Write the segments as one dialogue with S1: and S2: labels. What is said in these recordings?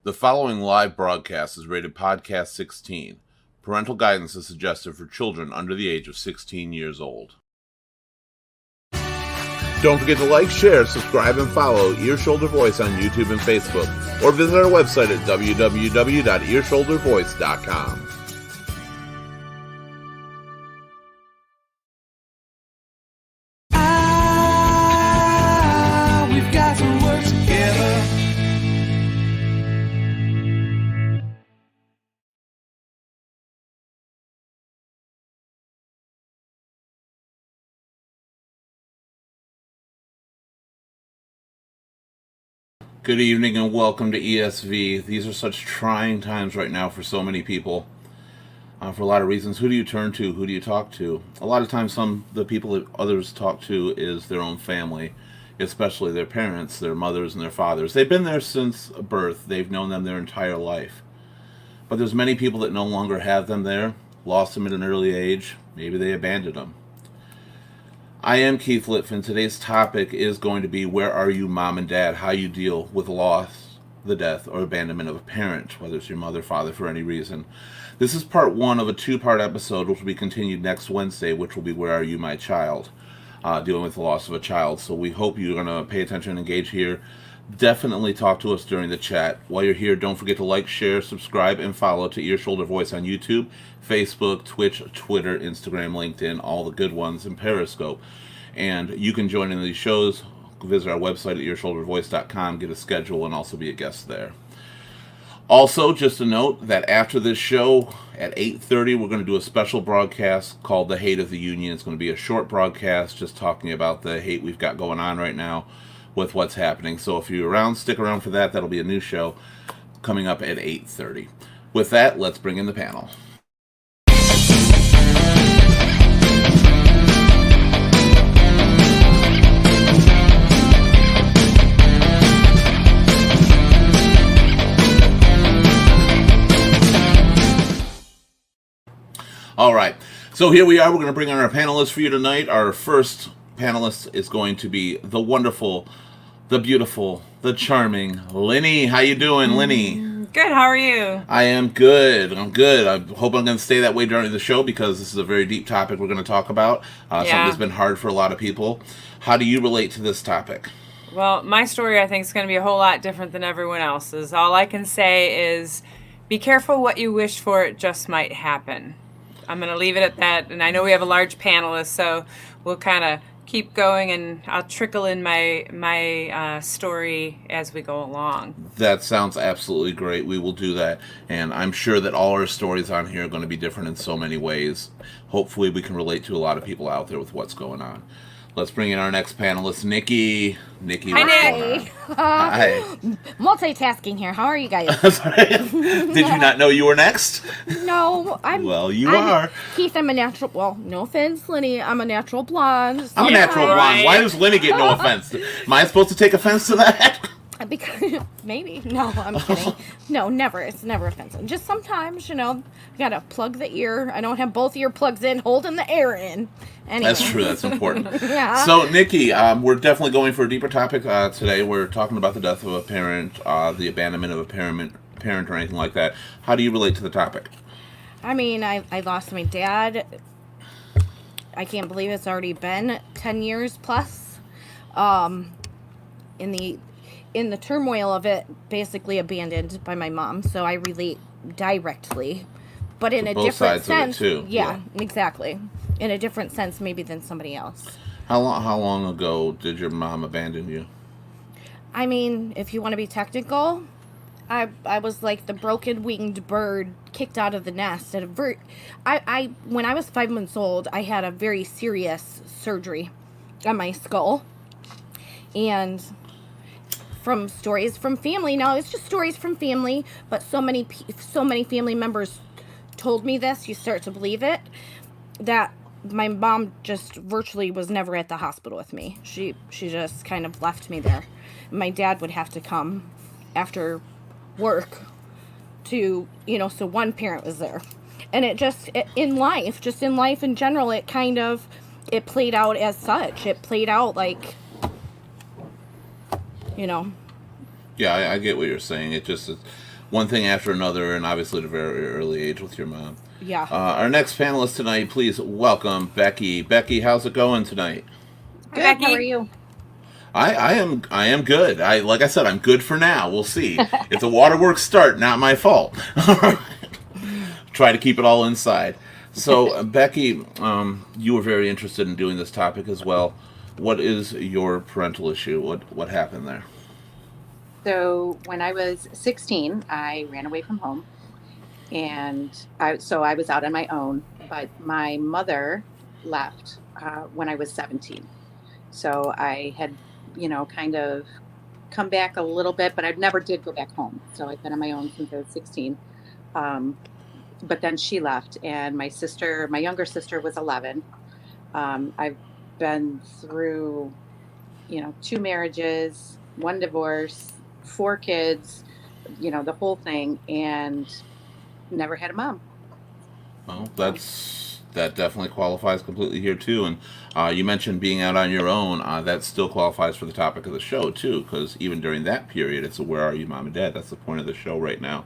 S1: The following live broadcast is rated Podcast 16. Parental guidance is suggested for children under the age of 16 years old. Don't forget to like, share, subscribe, and follow Ear Shoulder Voice on YouTube and Facebook, or visit our website at www.earshouldervoice.com.
S2: We've got to work together.
S1: Good evening and welcome to ESV. These are such trying times right now for so many people. For a lot of reasons. Who do you turn to? Who do you talk to? A lot of times the people that others talk to is their own family, especially their parents, their mothers, and their fathers. They've been there since birth. They've known them their entire life. But there's many people that no longer have them there, lost them at an early age. Maybe they abandoned them. I am Keith Litfin. Today's topic is going to be where are you, mom and dad? How you deal with loss, the death, or abandonment of a parent, whether it's your mother, father, for any reason. This is part one of a two-part episode, which will be continued next Wednesday, which will be where are you, my child? Dealing with the loss of a child. So we hope you're going to pay attention and engage here. Definitely talk to us during the chat. While you're here, don't forget to like, share, subscribe, and follow to Ear Shoulder Voice on YouTube, Facebook, Twitch, Twitter, Instagram, LinkedIn, all the good ones, and Periscope. And you can join in these shows. Visit our website at earshouldervoice.com, get a schedule, and also be a guest there. Also, just a note that after this show at 8:30, we're going to do a special broadcast called The Hate of the Union. It's going to be a short broadcast just talking about the hate we've got going on right now with what's happening. So if you're around, stick around for that. That'll be a new show coming up at 8:30. With that, let's bring in the panel. All right, so here we are. We're going to bring on our panelists for you tonight. Our first panelist is going to be the wonderful, the beautiful, the charming Linny. How you doing, Linny?
S3: Good. How are you?
S1: I am good. I'm good. I hope I'm going to stay that way during the show because this is a very deep topic we're going to talk about. Something that's been hard for a lot of people. How do you relate to this topic?
S3: Well, my story, I think, is going to be a whole lot different than everyone else's. All I can say is be careful what you wish for. It just might happen. I'm going to leave it at that. And I know we have a large panelist, so we'll kind of keep going, and I'll trickle in my story as we go along.
S1: That sounds absolutely great. We will do that. And I'm sure that all our stories on here are going to be different in so many ways. Hopefully we can relate to a lot of people out there with what's going on. Let's bring in our next panelist, Nikki. Nikki,
S3: hi,
S1: Nick. Hi.
S4: Multitasking here. How are you guys?
S1: Did you not know you were next?
S4: No,
S1: Well, you are.
S4: Keith, I'm a natural. Well, no offense, Lenny. I'm a natural blonde.
S1: I'm a natural blonde. Why does Lenny get no offense? Am I supposed to take offense to that?
S4: Because maybe. No, I'm kidding. No, never. It's never offensive. Just sometimes, you gotta plug the ear. I don't have both earplugs in, holding the air in. Anyway.
S1: That's true. That's important.
S4: Yeah.
S1: So, Nikki, we're definitely going for a deeper topic today. We're talking about the death of a parent, the abandonment of a parent or anything like that. How do you relate to the topic?
S4: I mean, I lost my dad. I can't believe it's already been 10 years plus. In the turmoil of it, basically abandoned by my mom. So I relate directly, but in a different sense.
S1: Of it too.
S4: Yeah, exactly. In a different sense, maybe than somebody else.
S1: How long ago did your mom abandon you?
S4: I mean, if you want to be technical, I was like the broken winged bird kicked out of the nest. When I was 5 months old, I had a very serious surgery on my skull, and from stories from family. Now it's just stories from family, but so many family members told me this. You start to believe it. That my mom just virtually was never at the hospital with me. She just kind of left me there. My dad would have to come after work to, so one parent was there. And in life in general, it played out as such. It played out like,
S1: Yeah, I get what you're saying. It just is, one thing after another, and obviously at a very early age with your mom.
S4: Yeah.
S1: Our next panelist tonight, please welcome Becky. Becky, how's it going tonight?
S3: Hi,
S5: Good.
S3: Becky.
S5: How are you?
S1: I am good. Like I said, I'm good for now. We'll see. If the waterworks start, not my fault. Try to keep it all inside. So, Becky, you were very interested in doing this topic as well. What is your parental issue? What happened there?
S5: So when I was 16, I ran away from home, and I was out on my own. But my mother left when I was 17. So I had, kind of come back a little bit, but I never did go back home. So I've been on my own since I was 16. But then she left, and my younger sister was 11. I've been through, 2 marriages, 1 divorce, 4 kids, the whole thing, and never had a mom.
S1: Well, that definitely qualifies completely here too. And you mentioned being out on your own. That still qualifies for the topic of the show too, because even during that period, it's a "Where are you, mom and dad?" That's the point of the show right now,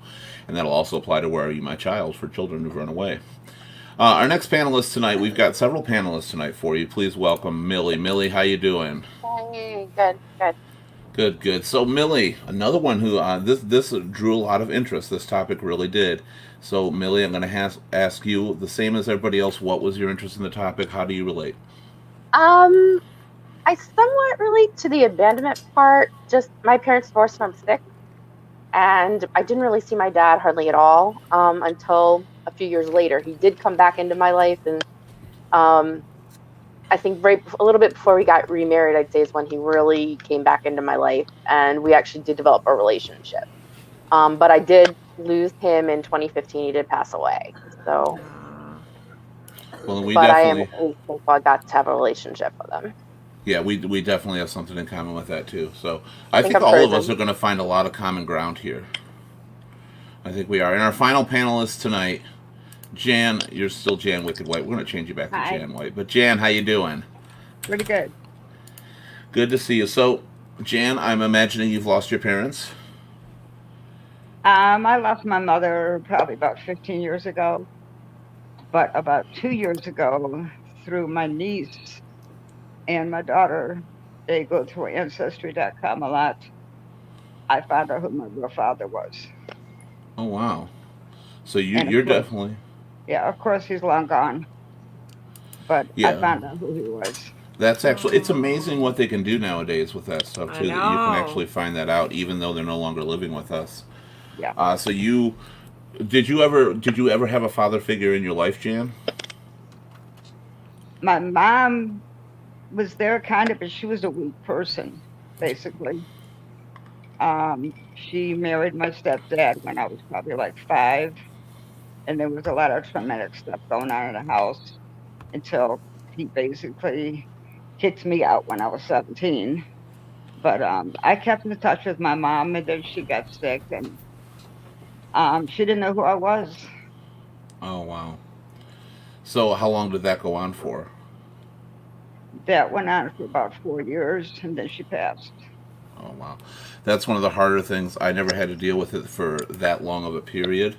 S1: and that'll also apply to "Where are you, my child?" for children who've run away. Our next panelist tonight, we've got several panelists tonight for you. Please welcome Millie. Millie, how you doing?
S6: Hey, good.
S1: Good. So Millie, another one who this drew a lot of interest. This topic really did. So Millie, I'm going to ask you the same as everybody else. What was your interest in the topic? How do you relate?
S6: I somewhat relate to the abandonment part. Just my parents divorced when I was 6, and I didn't really see my dad hardly at all until a few years later. He did come back into my life, and I think a little bit before we got remarried, I'd say, is when he really came back into my life, and we actually did develop a relationship. But I did lose him in 2015. He did pass away. So,
S1: Well,
S6: but I am thankful I got to have a relationship with him.
S1: Yeah, we definitely have something in common with that too. So I think
S6: I'm
S1: all of
S6: frozen.
S1: us are going to find a lot of common ground here. I think we are. And our final panelist tonight, Jan, you're still Jan Wicked White. We're going to change you back to
S7: Hi.
S1: Jan White. But Jan, how you doing?
S7: Pretty good.
S1: Good to see you. So, Jan, I'm imagining you've lost your parents.
S7: I lost my mother probably about 15 years ago, but about 2 years ago, through my niece and my daughter, they go through Ancestry.com a lot. I found out who my real father was.
S1: Oh, wow. So
S7: And of
S1: you're
S7: course-
S1: definitely...
S7: Yeah, of course he's long gone, but
S1: Yeah.
S7: I found out who he was.
S1: That's actually... It's amazing what they can do nowadays with that stuff,
S3: I
S1: too. That you can
S3: know.
S1: actually find that out, even though they're no longer living with us.
S7: Yeah.
S1: So you... Did you ever have a father figure in your life, Jan?
S7: My mom was there kind of, but she was a weak person, basically. She married my stepdad when I was probably like 5, and there was a lot of traumatic stuff going on in the house until he basically kicked me out when I was 17. But I kept in touch with my mom, and then she got sick, and she didn't know who I was.
S1: Oh, wow. So how long did that go on for?
S7: That went on for about 4 years, and then she passed.
S1: Oh, wow. That's one of the harder things. I never had to deal with it for that long of a period.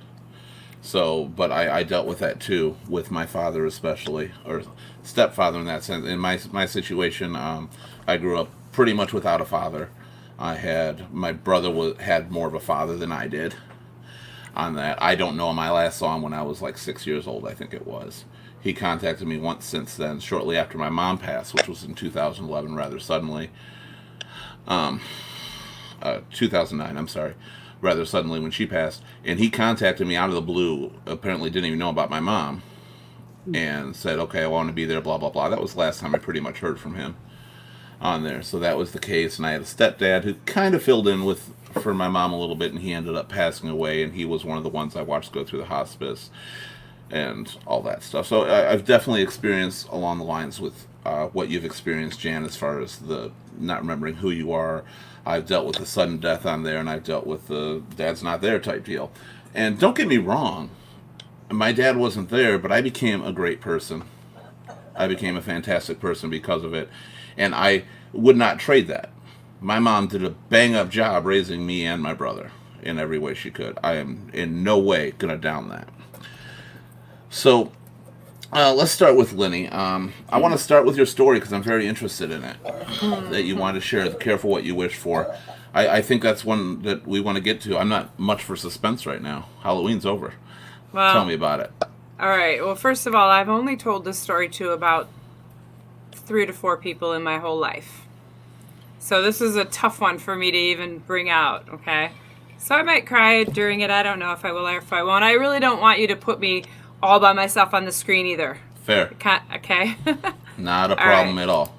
S1: So, but I dealt with that too, with my father especially, or stepfather in that sense. In my situation, I grew up pretty much without a father. My brother had more of a father than I did on that. I don't know him. I last saw him when I was like 6 years old, I think it was. He contacted me once since then, shortly after my mom passed, which was in 2011, rather suddenly. 2009, I'm sorry, rather suddenly when she passed. And he contacted me out of the blue, apparently didn't even know about my mom, and said, okay, I want to be there, blah, blah, blah. That was the last time I pretty much heard from him on there. So that was the case. And I had a stepdad who kind of filled in for my mom a little bit, and he ended up passing away, and he was one of the ones I watched go through the hospice and all that stuff. So I've definitely experienced along the lines with what you've experienced, Jan, as far as the not remembering who you are. I've dealt with the sudden death on there, and I've dealt with the dad's not there type deal. And don't get me wrong, my dad wasn't there, but I became a great person. I became a fantastic person because of it, and I would not trade that. My mom did a bang-up job raising me and my brother, in every way she could. I am in no way going to down that. So let's start with Lenny. I want to start with your story because I'm very interested in it. That you want to share. Careful what you wish for. I think that's one that we want to get to. I'm not much for suspense right now. Halloween's over.
S3: Well,
S1: Tell me about it.
S3: all right. Well, first of all, I've only told this story to about 3 to 4 people in my whole life. So this is a tough one for me to even bring out, okay? So I might cry during it. I don't know if I will or if I won't. I really don't want you to put me all by myself on the screen either.
S1: Fair.
S3: Okay?
S1: Not a problem at all.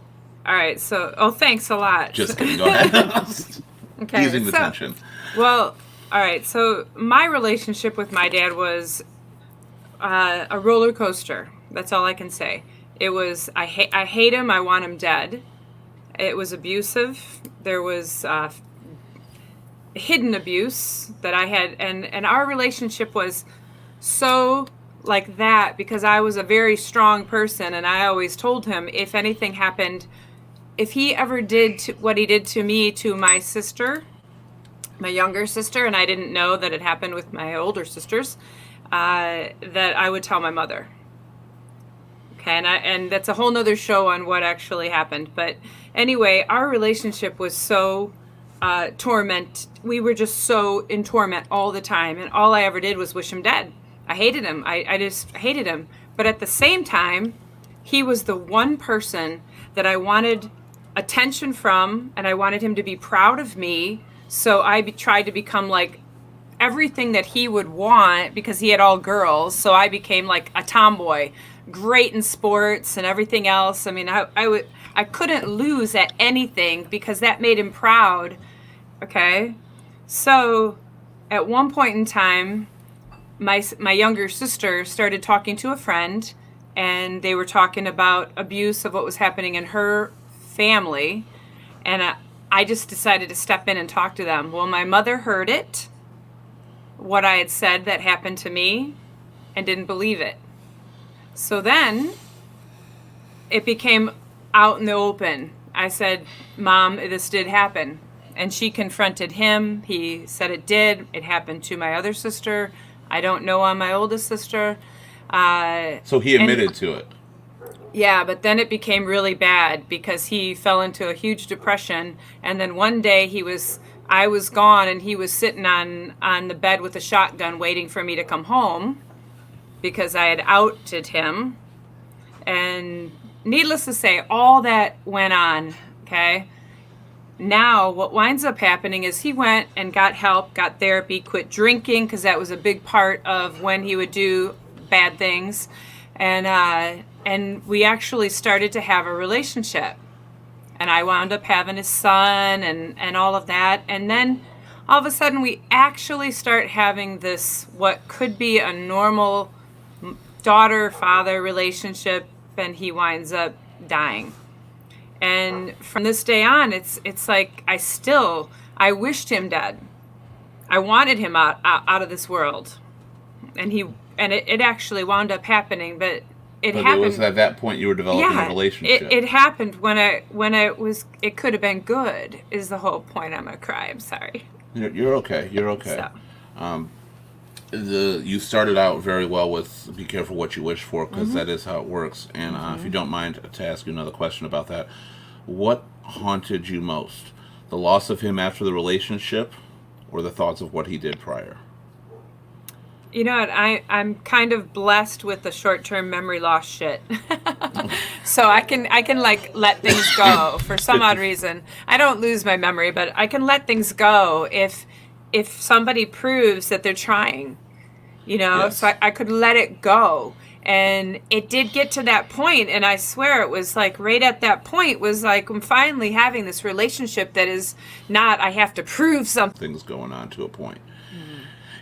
S3: All right. So, thanks a lot.
S1: Just kidding. Go ahead.
S3: Okay.
S1: Easing the tension.
S3: Well, all right. So my relationship with my dad was a roller coaster. That's all I can say. It was, I hate him. I want him dead. It was abusive. There was hidden abuse that I had. And our relationship was so like that because I was a very strong person. And I always told him if anything happened, if he ever did what he did to me, to my sister, my younger sister, and I didn't know that it happened with my older sisters, that I would tell my mother. Okay, and that's a whole nother show on what actually happened. But anyway, our relationship was so we were just so in torment all the time, and all I ever did was wish him dead. I hated him. I just hated him. But at the same time, he was the one person that I wanted attention from, and I wanted him to be proud of me. So I tried to become like everything that he would want because he had all girls. So I became like a tomboy, great in sports and everything else. I mean, I couldn't lose at anything because that made him proud. Okay. So at one point in time, my younger sister started talking to a friend, and they were talking about abuse of what was happening in her family. And I just decided to step in and talk to them. Well, my mother heard it, what I had said that happened to me, and didn't believe it. So then it became out in the open. I said, Mom, this did happen. And she confronted him. He said it did. It happened to my other sister. I don't know on my oldest sister.
S1: So he admitted to it.
S3: Yeah, but then it became really bad because he fell into a huge depression. And then one day I was gone, and he was sitting on the bed with a shotgun waiting for me to come home because I had outed him. And needless to say, all that went on, okay? Now, what winds up happening is he went and got help, got therapy, quit drinking because that was a big part of when he would do bad things. And we actually started to have a relationship. And I wound up having his son and all of that. And then all of a sudden we actually start having this, what could be a normal daughter-father relationship, and he winds up dying. And from this day on, it's like I wished him dead. I wanted him out of this world. And it actually wound up happening, but it happened.
S1: It was at that point you were developing a relationship.
S3: It happened when it could have been good, is the whole point. I'm gonna cry. I'm sorry.
S1: You're okay. You're okay.
S3: So.
S1: You started out very well with be careful what you wish for, because that is how it works. And if you don't mind to ask you another question about that, what haunted you most? The loss of him after the relationship, or the thoughts of what he did prior?
S3: You know what? I'm kind of blessed with the short-term memory loss shit. So I can like let things go for some odd reason. I don't lose my memory, but I can let things go if somebody proves that they're trying. You know,
S1: Yes.
S3: so I could let it go. And it did get to that point, and I swear it was like right at that point was like I'm finally having this relationship that is not I have to prove something.
S1: Things going on to a point.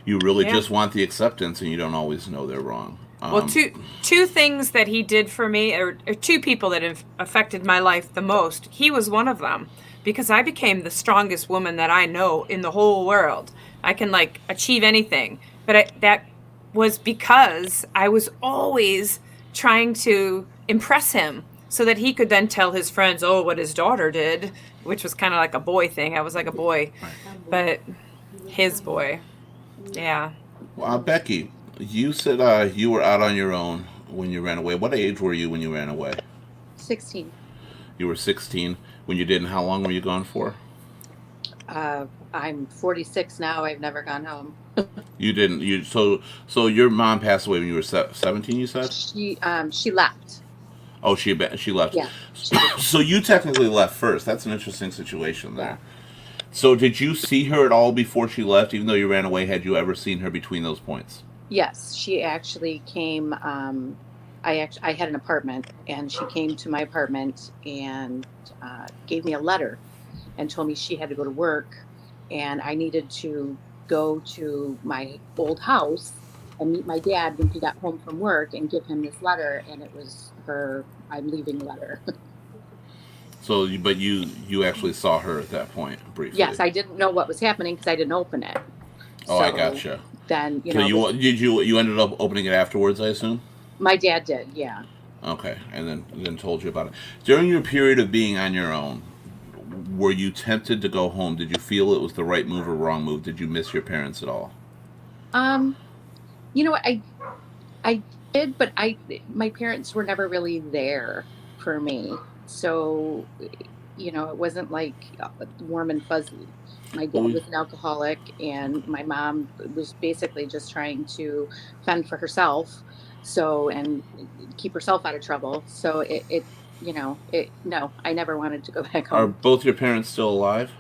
S1: You really just want the acceptance, and you don't always know they're wrong.
S3: Well, two things that he did for me, or two people that have affected my life the most. He was one of them, because I became the strongest woman that I know in the whole world. I can like achieve anything, but that was because I was always trying to impress him so that he could then tell his friends, oh, what his daughter did, which was kind of like a boy thing. I was like a boy, but His boy. Yeah.
S1: Becky, you said you were out on your own when you ran away. What age were you when you ran away?
S5: 16.
S1: You were 16 when you did, and how long were you gone for?
S5: I'm 46 now. I've never gone home.
S1: You didn't. So your mom passed away when you were 17. You said.
S5: She left.
S1: Oh, she left.
S5: Yeah. She did.
S1: So you technically left first. That's an interesting situation there. So did you see her at all before she left? Even though you ran away, had you ever seen her between those points?
S5: Yes, she actually came. I had an apartment, and she came to my apartment and gave me a letter and told me she had to go to work, and I needed to go to my old house and meet my dad when he got home from work and give him this letter, and it was her "I'm leaving" letter.
S1: So, but you actually saw her at that point briefly.
S5: Yes, I didn't know what was happening because I didn't open it.
S1: Oh, I gotcha.
S5: Then
S1: So you ended up opening it afterwards, I assume.
S5: my dad did, yeah.
S1: Okay, and then told you about it. During your period of being on your own, were you tempted to go home? Did you feel it was the right move or wrong move? Did you miss your parents at all?
S5: You know what, I did, but my parents were never really there for me. So, it wasn't like warm and fuzzy. My dad was an alcoholic, and my mom was basically just trying to fend for herself, and keep herself out of trouble. So no, I never wanted to go back
S1: Are
S5: home.
S1: both your parents still alive?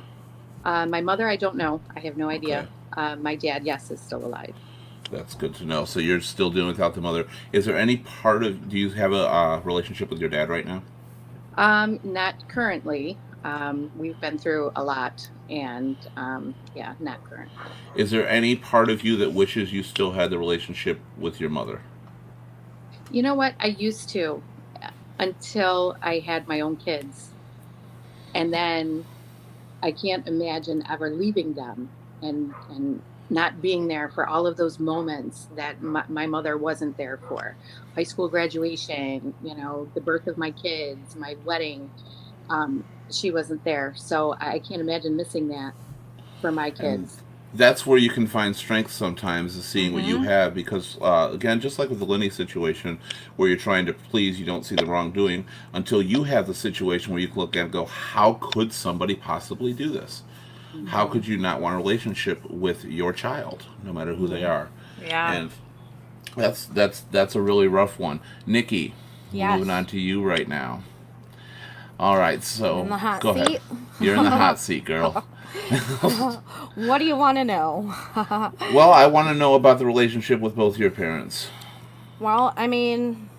S5: My mother, I don't know. I have no idea.
S1: Okay.
S5: My dad, yes, is still alive.
S1: That's good to know. So you're still dealing without the mother. Is there any do you have a relationship with your dad right now?
S5: Not currently. We've been through a lot, and yeah, not currently.
S1: Is there any part of you that wishes you still had the relationship with your mother?
S5: You know what? I used to until I had my own kids. And then I can't imagine ever leaving them and not being there for all of those moments that my mother wasn't there for. High school graduation, the birth of my kids, my wedding. She wasn't there. So I can't imagine missing that for my
S1: And
S5: kids.
S1: that's where you can find strength sometimes, is seeing what you have. Because again, just like with the Lenny situation, where you're trying to please, you don't see the wrongdoing until you have the situation where you can look at it and go, how could somebody possibly do this? How could you not want a relationship with your child, no matter who they are?
S3: Yeah.
S1: And that's a really rough one. Nikki,
S4: Yes.
S1: moving on to you right now. All right, so
S4: In the hot
S1: go
S4: seat?
S1: ahead. You're in the hot seat, girl.
S4: What do you want to know?
S1: Well, I want to know about the relationship with both your parents.
S4: Well, I mean,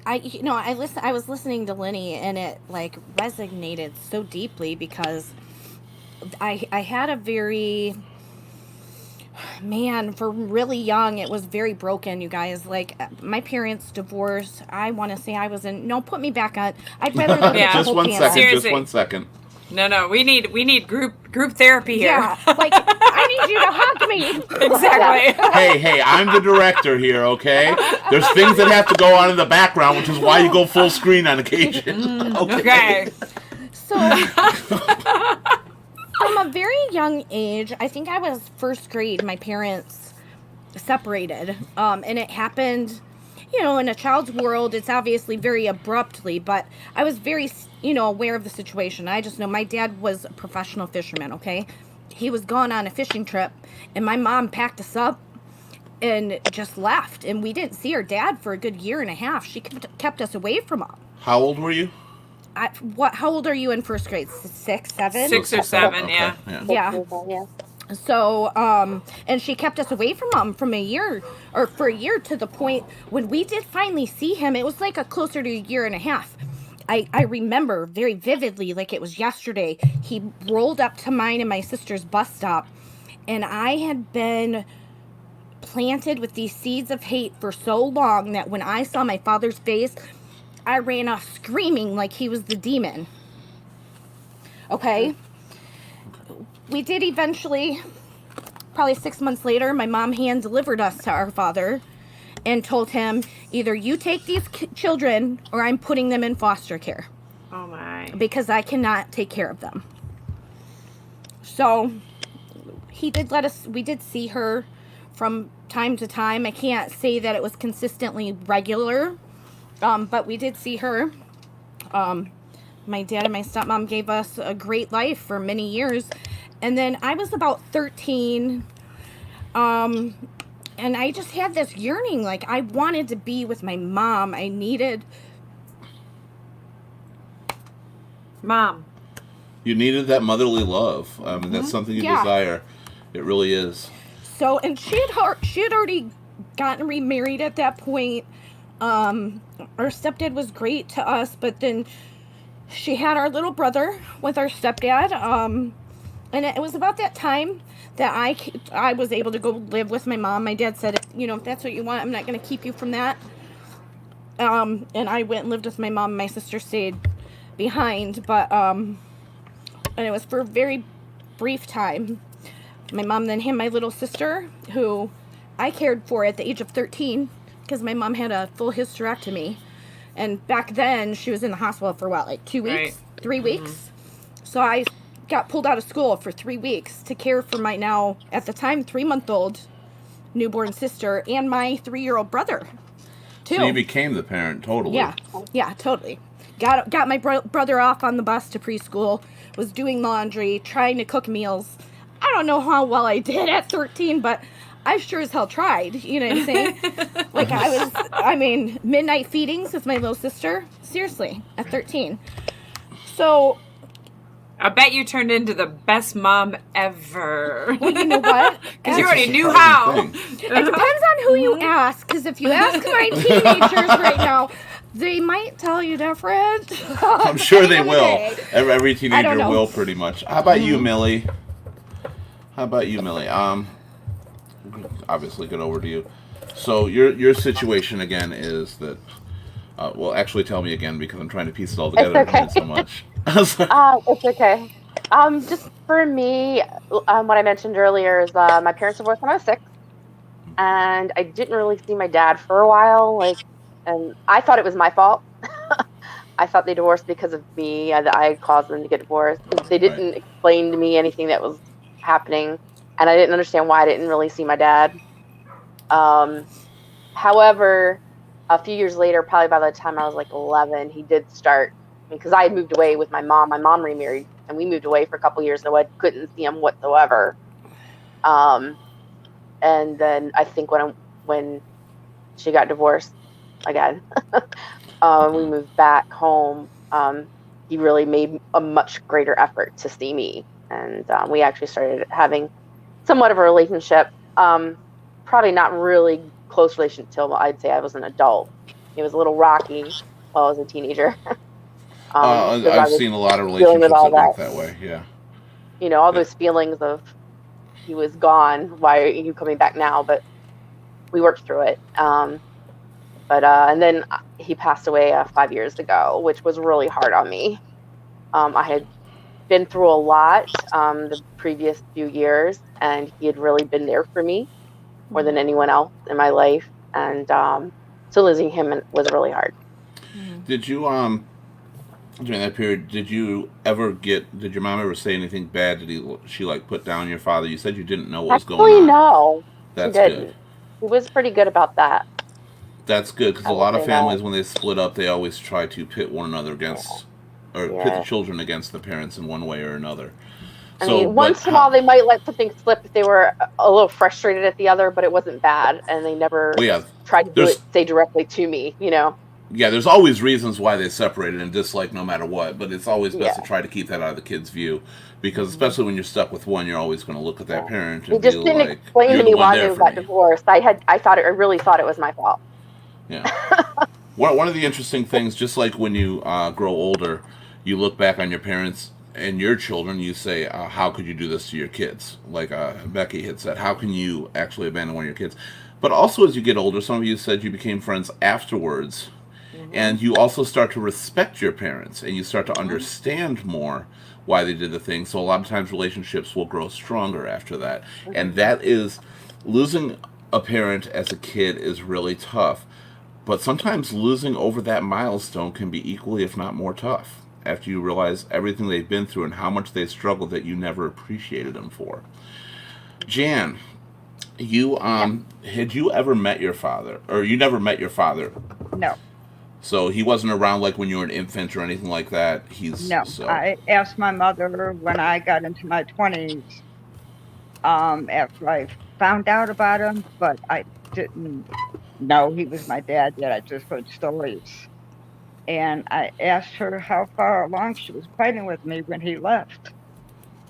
S4: I was listening to Lenny, and it like resonated so deeply because I had a very, man, for really young, it was very broken, you guys. Like, my parents divorced. I want to say I was in, no, put me back on. I'd rather look
S3: Yeah.
S4: at the
S1: Just
S4: whole
S1: one
S4: panel.
S1: second.
S3: Seriously.
S1: Just 1 second.
S3: No, we need group therapy here.
S4: Yeah, like, I need you to hug me.
S3: Exactly.
S1: Hey, I'm the director here, okay? There's things that have to go on in the background, which is why you go full screen on occasion.
S3: Okay.
S4: So, from a very young age, I think I was first grade, my parents separated. And it happened, in a child's world, it's obviously very abruptly, but I was very, aware of the situation. I just know my dad was a professional fisherman, okay? He was gone on a fishing trip, and my mom packed us up and just left. And we didn't see our dad for a good year and a half. She kept us away from him.
S1: How old were you?
S4: How old are you in first grade? 6, 7?
S3: 6 or 7,
S1: Okay,
S3: yeah.
S4: Yeah.
S6: Yeah.
S4: So, and she kept us away from him for a year to the point when we did finally see him, it was like closer to a year and a half. I remember very vividly, like it was yesterday, he rolled up to mine and my sister's bus stop, and I had been planted with these seeds of hate for so long that when I saw my father's face, I ran off screaming like he was the demon. Okay? We did eventually, probably 6 months later, my mom hand-delivered us to our father and told him, either you take these children or I'm putting them in foster care
S3: Oh my.
S4: because I cannot take care of them. So we did see her from time to time. I can't say that it was consistently regular, but we did see her. My dad and my stepmom gave us a great life for many years. And then I was about 13, and I just had this yearning, like I wanted to be with my mom. I needed
S3: Mom.
S1: You needed that motherly love. I mean, that's something you desire. It really is.
S4: So, and she had already gotten remarried at that point. Our stepdad was great to us, but then she had our little brother with our stepdad. And it was about that time that I was able to go live with my mom. My dad said, if that's what you want, I'm not going to keep you from that. And I went and lived with my mom. My sister stayed behind, but and it was for a very brief time. My mom then had my little sister, who I cared for at the age of 13, because my mom had a full hysterectomy, and back then she was in the hospital for what, like 2 weeks,
S3: Right.
S4: 3 weeks. So I got pulled out of school for 3 weeks to care for my now at the time 3-month-old newborn sister and my 3-year-old brother too.
S1: So you became the parent totally.
S4: Yeah, totally. Got my brother off on the bus to preschool, was doing laundry, trying to cook meals. I don't know how well I did at 13, but I sure as hell tried. You know what I'm saying? Like midnight feedings with my little sister. Seriously, at 13. So
S3: I bet you turned into the best mom ever.
S4: Well, you know what?
S3: Because you already knew
S1: surprising
S3: how.
S1: thing.
S4: It depends on who you ask. Because if you ask my teenagers right now, they might tell you different.
S1: I'm sure they will.
S4: Day.
S1: Every
S4: I
S1: teenager
S4: don't know.
S1: will, pretty much. How about you, Millie? Obviously, get over to you. So your situation again is that. Well, actually, tell me again because I'm trying to piece it all together.
S6: okay.
S1: I've heard so much.
S6: It's okay. Just for me, what I mentioned earlier is my parents divorced when I was 6, and I didn't really see my dad for a while. And I thought it was my fault. I thought they divorced because of me. That I caused them to get divorced. They didn't explain to me anything that was happening, and I didn't understand why I didn't really see my dad. However, a few years later, probably by the time I was like 11, he did start, because I had moved away with my mom. My mom remarried, and we moved away for a couple years, so I couldn't see him whatsoever. And then I think when she got divorced again, we moved back home. He really made a much greater effort to see me, and we actually started having somewhat of a relationship. Probably not really close relationship till I'd say I was an adult. It was a little rocky while I was a teenager.
S1: I've seen a lot of relationships that work that way. Yeah.
S6: All those feelings of he was gone. Why are you coming back now? But we worked through it. And then he passed away 5 years ago, which was really hard on me. I had been through a lot the previous few years, and he had really been there for me more than anyone else in my life. And so losing him was really hard.
S1: Did you during that period, did your mom ever say anything bad? Did she put down your father? You said you didn't know what was going on.
S6: No,
S1: That's
S6: she didn't.
S1: good.
S6: He was pretty good about that.
S1: That's good, because a lot of families, when they split up, they always try to pit one another against, or pit the children against the parents in one way or another.
S6: I mean, once in a while they might let something slip if they were a little frustrated at the other, but it wasn't bad, and they never tried to say directly to me,
S1: Yeah, there's always reasons why they separated and dislike no matter what, but it's always best to try to keep that out of the kid's view, because especially when you're stuck with one, you're always going to look at that parent and
S6: He just didn't explain to me why they got divorced. I really thought it was my fault.
S1: Yeah. One of the interesting things, just like when you grow older, you look back on your parents and your children, you say, how could you do this to your kids? Like Becky had said, how can you actually abandon one of your kids? But also as you get older, some of you said you became friends afterwards, and you also start to respect your parents, and you start to understand more why they did the thing. So a lot of times relationships will grow stronger after that. And that is, losing a parent as a kid is really tough. But sometimes losing over that milestone can be equally, if not more, tough. after you realize everything they've been through and how much they struggled that you never appreciated them for. Jan, you
S7: Yeah.
S1: had you ever met your father, or you never met your father?
S7: No,
S1: So he wasn't around like when you were an infant or anything like that. He's
S7: no.
S1: so
S7: I asked my mother when I got into my 20s, after I found out about him, but I didn't know he was my dad yet. I just heard stories. And I asked her how far along she was pregnant with me when he left.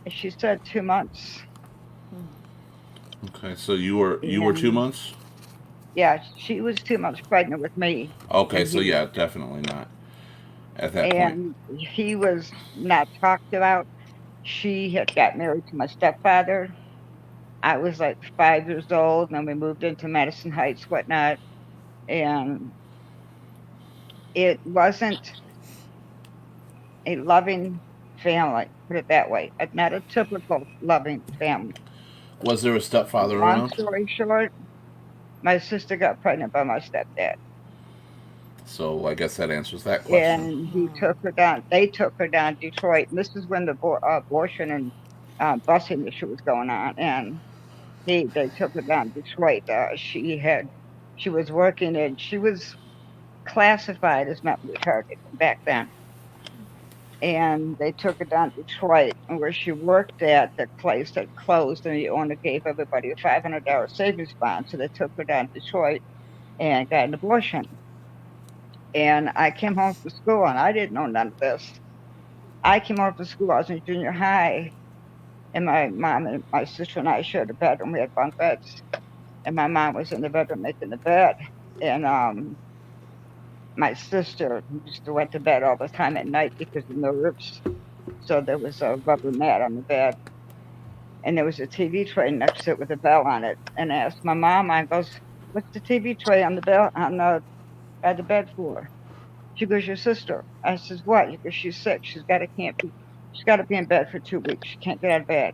S7: And she said 2 months.
S1: okay. So you were two
S7: And
S1: months.
S7: yeah, she was 2 months pregnant with me.
S1: Okay,
S7: And
S1: so
S7: he
S1: yeah, definitely not at that point.
S7: and he was not talked about. She had got married to my stepfather. I was like 5 years old, and then we moved into Madison Heights, whatnot. And it wasn't a loving family, put it that way. Not a typical loving family.
S1: Was there a stepfather
S7: Long
S1: around?
S7: story short, my sister got pregnant by my stepdad,
S1: So I guess that answers that question.
S7: and he took her down. They took her down Detroit, and this is when the abortion and busing issue was going on. And they took her down Detroit. She was working, and she was classified as mentally retarded back then. And they took her down to Detroit, and where she worked at, the place had closed, and the owner gave everybody a $500 savings bond. So they took her down to Detroit and got an abortion. And I came home from school, and I didn't know none of this. I came home from school. I was in junior high, and my mom and my sister and I shared a bedroom. We had bunk beds, and my mom was in the bedroom making the bed. And my sister used to went to bed all the time at night because of nerves. So there was a rubber mat on the bed, and there was a TV tray next to it with a bell on it. And I asked my mom, I goes, "What's the TV tray on the bell on the at the bed for?" She goes, "Your sister." I says, "What?" She goes, "She's sick. She's got to be in bed for 2 weeks. She can't get out of bed."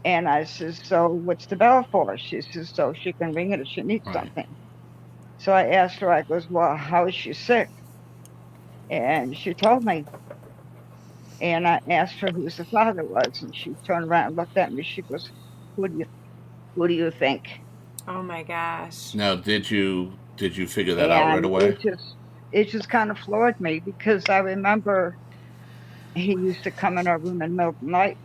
S7: And I says, "So what's the bell for?" She says, "So she can ring it if she needs
S1: Right.
S7: something." So I asked her, I goes, "Well, how is she sick?" And she told me. And I asked her who the father was, and she turned around and looked at me. She goes, "Who do you think?"
S3: Oh my gosh.
S1: Now, did you figure that out right
S7: And
S1: away?
S7: it just kind of floored me because I remember he used to come in our room in the middle of the night,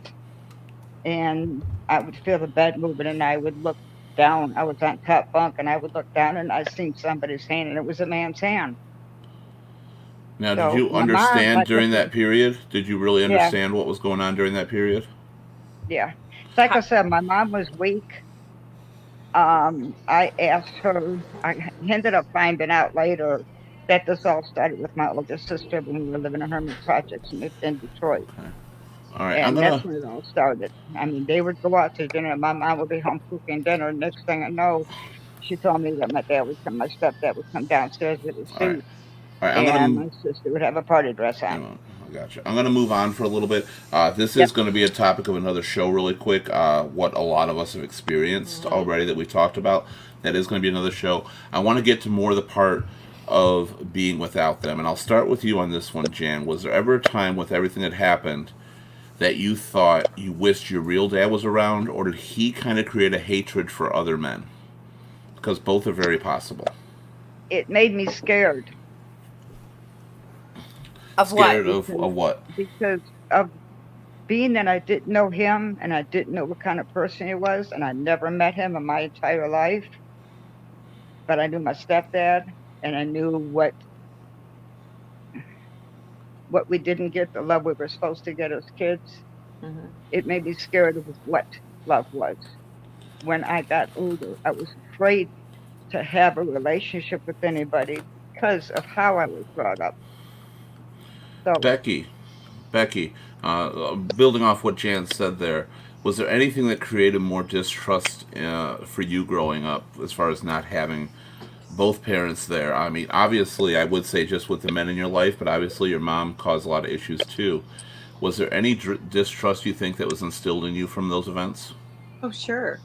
S7: and I would feel the bed moving, and I would look down. I was on top bunk, and I would look down, and I seen somebody's hand, and it was a man's hand.
S1: Now, did
S7: So
S1: you
S7: my mom,
S1: understand
S7: like I
S1: during
S7: said,
S1: that period? Did you really
S7: yeah,
S1: understand what was going on during that period?
S7: yeah. Like I said, my mom was weak. I asked her. I ended up finding out later that this all started with my older sister when we were living in Herman Projects in Detroit.
S1: Okay. All right. I'm
S7: And that's
S1: gonna.
S7: when it all started. I mean, they would go out to dinner, and my mom would be home cooking dinner. Next thing I know, she told me that my stepdad would come downstairs with his
S1: All right.
S7: suit,
S1: All right. I'm
S7: and
S1: gonna.
S7: my sister would have a party dress
S1: You
S7: on.
S1: know, I got you. I'm gonna move on for a little bit. This
S7: Yep.
S1: is going to be a topic of another show, really quick. What a lot of us have experienced already that we talked about. That is going to be another show. I want to get to more of the part of being without them, and I'll start with you on this one, Jan. Was there ever a time with everything that happened that you thought you wished your real dad was around, or did he kind of create a hatred for other men? Because both are very possible.
S7: It made me scared
S3: Of what?
S1: Scared
S7: because
S1: of what?
S7: because of being that I didn't know him and I didn't know what kind of person he was, and I never met him in my entire life. But I knew my stepdad, and I knew what we didn't get, the love we were supposed to get as kids. It made me scared of what love was. When I got older, I was afraid to have a relationship with anybody because of how I was brought up. So
S1: Becky, building off what Jan said there, was there anything that created more distrust for you growing up as far as not having both parents there? I mean, obviously, I would say just with the men in your life, but obviously your mom caused a lot of issues too. Was there any distrust you think that was instilled in you from those events?
S5: Oh, sure.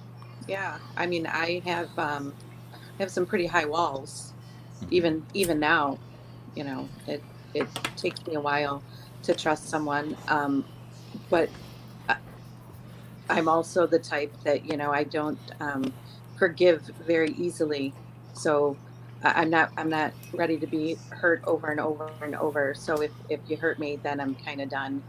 S5: Yeah. I mean, I have some pretty high walls, even now, it. it takes me a while to trust someone. But I'm also the type that, I don't forgive very easily. So I'm not ready to be hurt over and over and over. So if you hurt me, then I'm kind of done.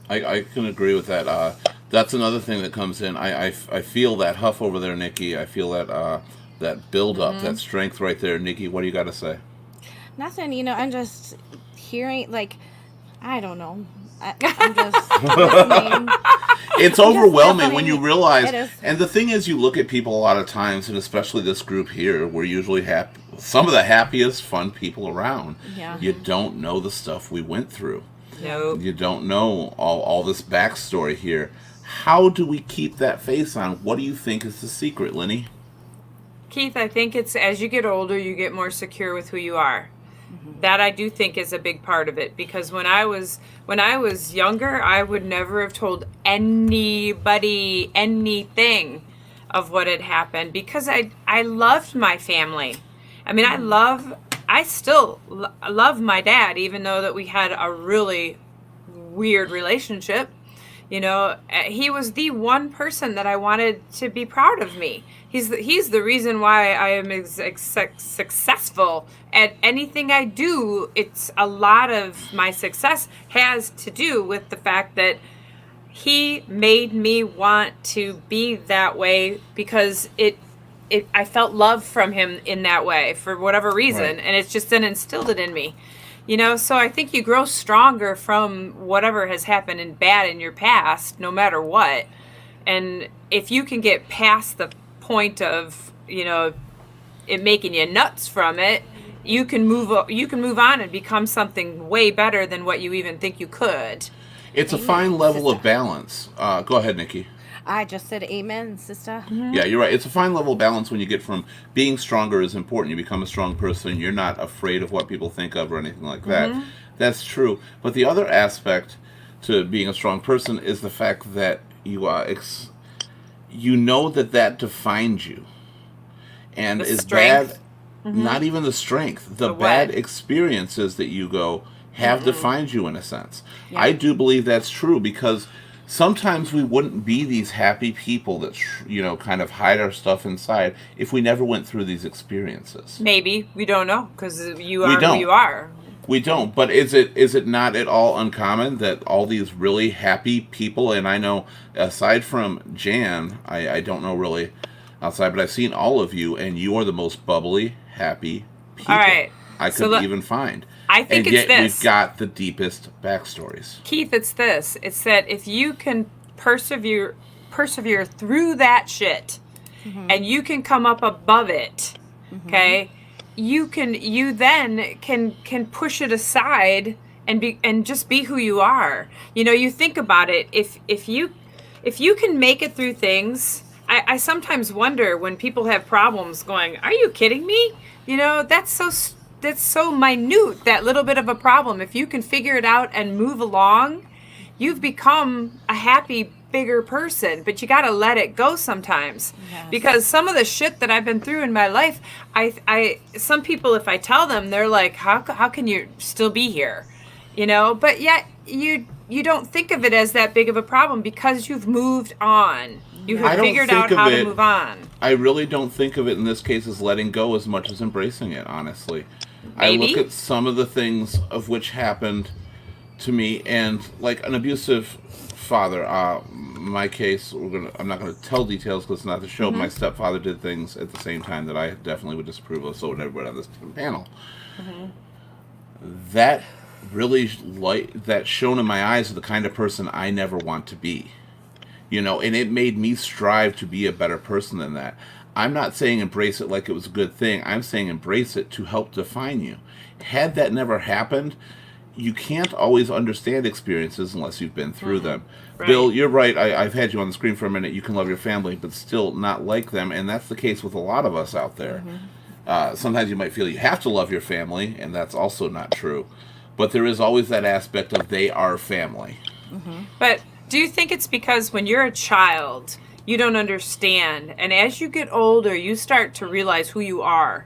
S1: I can agree with that. That's another thing that comes in. I feel that huff over there, Nikki. I feel that that build up, that strength right there, Nikki. What do you got to say?
S4: Nothing, I'm just hearing, like, I don't know. I'm just listening.
S1: It's overwhelming when you
S4: It
S1: realize.
S4: is.
S1: And the thing is, you look at people a lot of times, and especially this group here, we're usually some of the happiest, fun people around.
S4: Yeah.
S1: You don't know the stuff we went through.
S3: Nope.
S1: You don't know all this backstory here. How do we keep that face on? What do you think is the secret, Lenny?
S3: Keith, I think it's as you get older, you get more secure with who you are. That I do think is a big part of it, because when I was younger, I would never have told anybody anything of what had happened, because I loved my family. I mean, I still love my dad, even though that we had a really weird relationship. He was the one person that I wanted to be proud of me. He's the reason why I am successful at anything I do. It's a lot of my success has to do with the fact that he made me want to be that way, because I felt love from him in that way for whatever reason,
S1: Right.
S3: and it's just then instilled it in me. So I think you grow stronger from whatever has happened in bad in your past, no matter what. And if you can get past the point of, it making you nuts from it, you can move on and become something way better than what you even think you could.
S1: It's a fine level of balance. Go ahead, Nikki.
S4: I just said amen, sister.
S1: Yeah, you're right. It's a fine level of balance when you get from being stronger is important. You become a strong person. You're not afraid of what people think of or anything like that. That's true. But the other aspect to being a strong person is the fact that you know that defines you. And
S3: The
S1: is
S3: strength.
S1: bad, not even the strength, the
S3: The
S1: bad
S3: what?
S1: experiences that you go have defined you in a sense.
S4: Yeah.
S1: I do believe that's true, because sometimes we wouldn't be these happy people that kind of hide our stuff inside if we never went through these experiences.
S3: Maybe we don't know, because you
S1: We
S3: are
S1: don't.
S3: who you are.
S1: We don't. But is it not at all uncommon that all these really happy people, and I know aside from Jan, I don't know really outside, but I've seen all of you, and you are the most bubbly, happy people
S3: All right.
S1: I
S3: So
S1: could even find.
S3: I think
S1: and
S3: it's
S1: yet
S3: this.
S1: you've got the deepest backstories.
S3: Keith, it's this. It's that if you can persevere through that shit, and you can come up above it, okay, you then can push it aside and just be who you are. You think about it. If you can make it through things, I sometimes wonder when people have problems, going, "Are you kidding me?" That's so minute, that little bit of a problem. If you can figure it out and move along, you've become a happy, bigger person. But you got to let it go sometimes.
S4: Yes.
S3: Because some of the shit that I've been through in my life, some people, if I tell them, they're like, how can you still be here? But yet you don't think of it as that big of a problem, because you've moved on. You
S1: I
S3: have
S1: don't
S3: figured
S1: think
S3: out
S1: of
S3: how
S1: it-
S3: to move on.
S1: I really don't think of it in this case as letting go as much as embracing it, honestly. I
S3: Maybe.
S1: look at some of the things of which happened to me, and like an abusive father. My case, I'm not gonna tell details because it's not the show. But my stepfather did things at the same time that I definitely would disapprove of. So would everybody on this panel. That really that shone in my eyes of the kind of person I never want to be. And it made me strive to be a better person than that. I'm not saying embrace it like it was a good thing. I'm saying embrace it to help define you. Had that never happened, you can't always understand experiences unless you've been through them.
S3: Right.
S1: Bill, you're right. I've had you on the screen for a minute. You can love your family, but still not like them. And that's the case with a lot of us out there. Sometimes you might feel you have to love your family, and that's also not true. But there is always that aspect of they are family.
S3: But do you think it's because when you're a child, you don't understand, and as you get older, you start to realize who you are,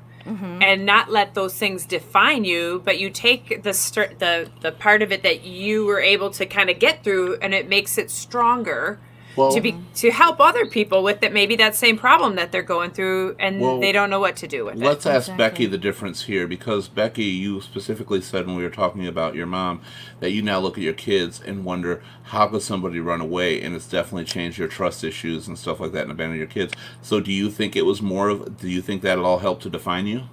S3: and not let those things define you, but you take the part of it that you were able to kind of get through, and it makes it stronger
S1: Well,
S3: to help other people with maybe that same problem that they're going through, and
S1: Well,
S3: they don't know what to do with
S1: let's
S3: it.
S1: ask
S4: Exactly.
S1: Becky the difference here, because Becky, you specifically said when we were talking about your mom that you now look at your kids and wonder how could somebody run away, and it's definitely changed your trust issues and stuff like that and abandon your kids. So do you think it was more of, do you think that it all helped to define you?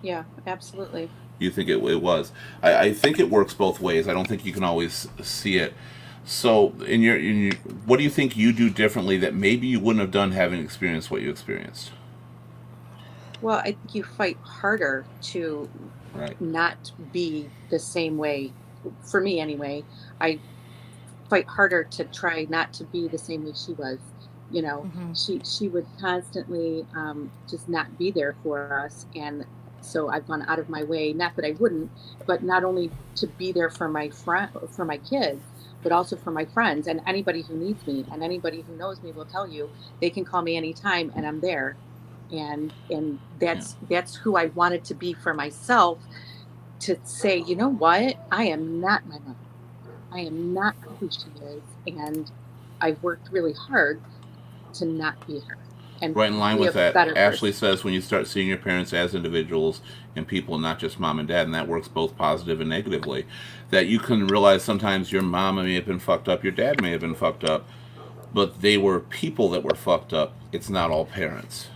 S5: Yeah, absolutely.
S1: You think it was? I think it works both ways. I don't think you can always see it. So, what do you think you do differently that maybe you wouldn't have done having experienced what you experienced?
S5: Well, I think you fight harder to
S1: Right.
S5: not be the same way. For me, anyway, I fight harder to try not to be the same way she was. You know, she would constantly just not be there for us, and so I've gone out of my way. Not that I wouldn't, but not only to be there for for my kids, but also for my friends and anybody who needs me. And anybody who knows me will tell you they can call me anytime, and I'm there. And
S1: Yeah.
S5: that's who I wanted to be for myself. To say, you know what, I am not my mother. I am not who she is, and I've worked really hard to not be her and
S1: Right in line
S5: be a
S1: with that,
S5: better
S1: Ashley
S5: person.
S1: says when you start seeing your parents as individuals and people, not just mom and dad, and that works both positive and negatively, that you can realize sometimes your mom may have been fucked up, your dad may have been fucked up, but they were people that were fucked up. It's not all parents.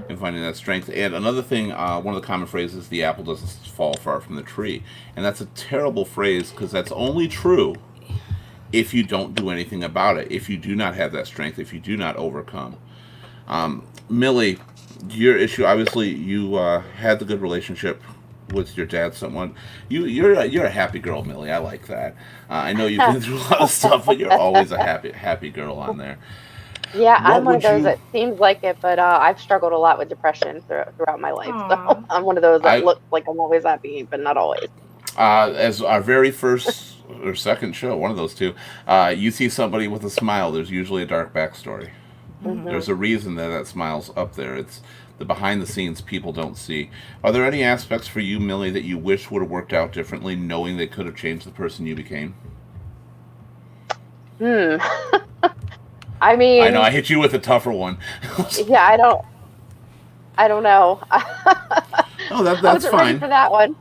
S1: And finding that strength. And another thing, one of the common phrases, the apple doesn't fall far from the tree. And that's a terrible phrase because that's only true if you don't do anything about it, if you do not have that strength, if you do not overcome. Millie, your issue, obviously, you had the good relationship with your dad somewhat. You're a happy girl, Millie. I like that. I know you've been through a lot of stuff, but you're always a happy girl on there.
S6: Yeah,
S1: What
S6: I'm one of
S1: would
S6: those
S1: you?
S6: that seems like it, but I've struggled a lot with depression throughout my life. So
S3: Aw.
S6: I'm one of those that
S1: I
S6: looks like I'm always happy, but not always.
S1: As our very first or second show, one of those two, you see somebody with a smile. There's usually a dark backstory.
S6: Hmm.
S1: There's a reason that that smile's up there. It's the behind the scenes people don't see. Are there any aspects for you, Millie, that you wish would have worked out differently, knowing they could have changed the person you became?
S6: Hmm. I
S1: I know
S6: mean,
S1: I hit you with a tougher one.
S6: yeah, I don't know. I
S1: Oh, that's
S6: wasn't ready
S1: fine.
S6: for that one.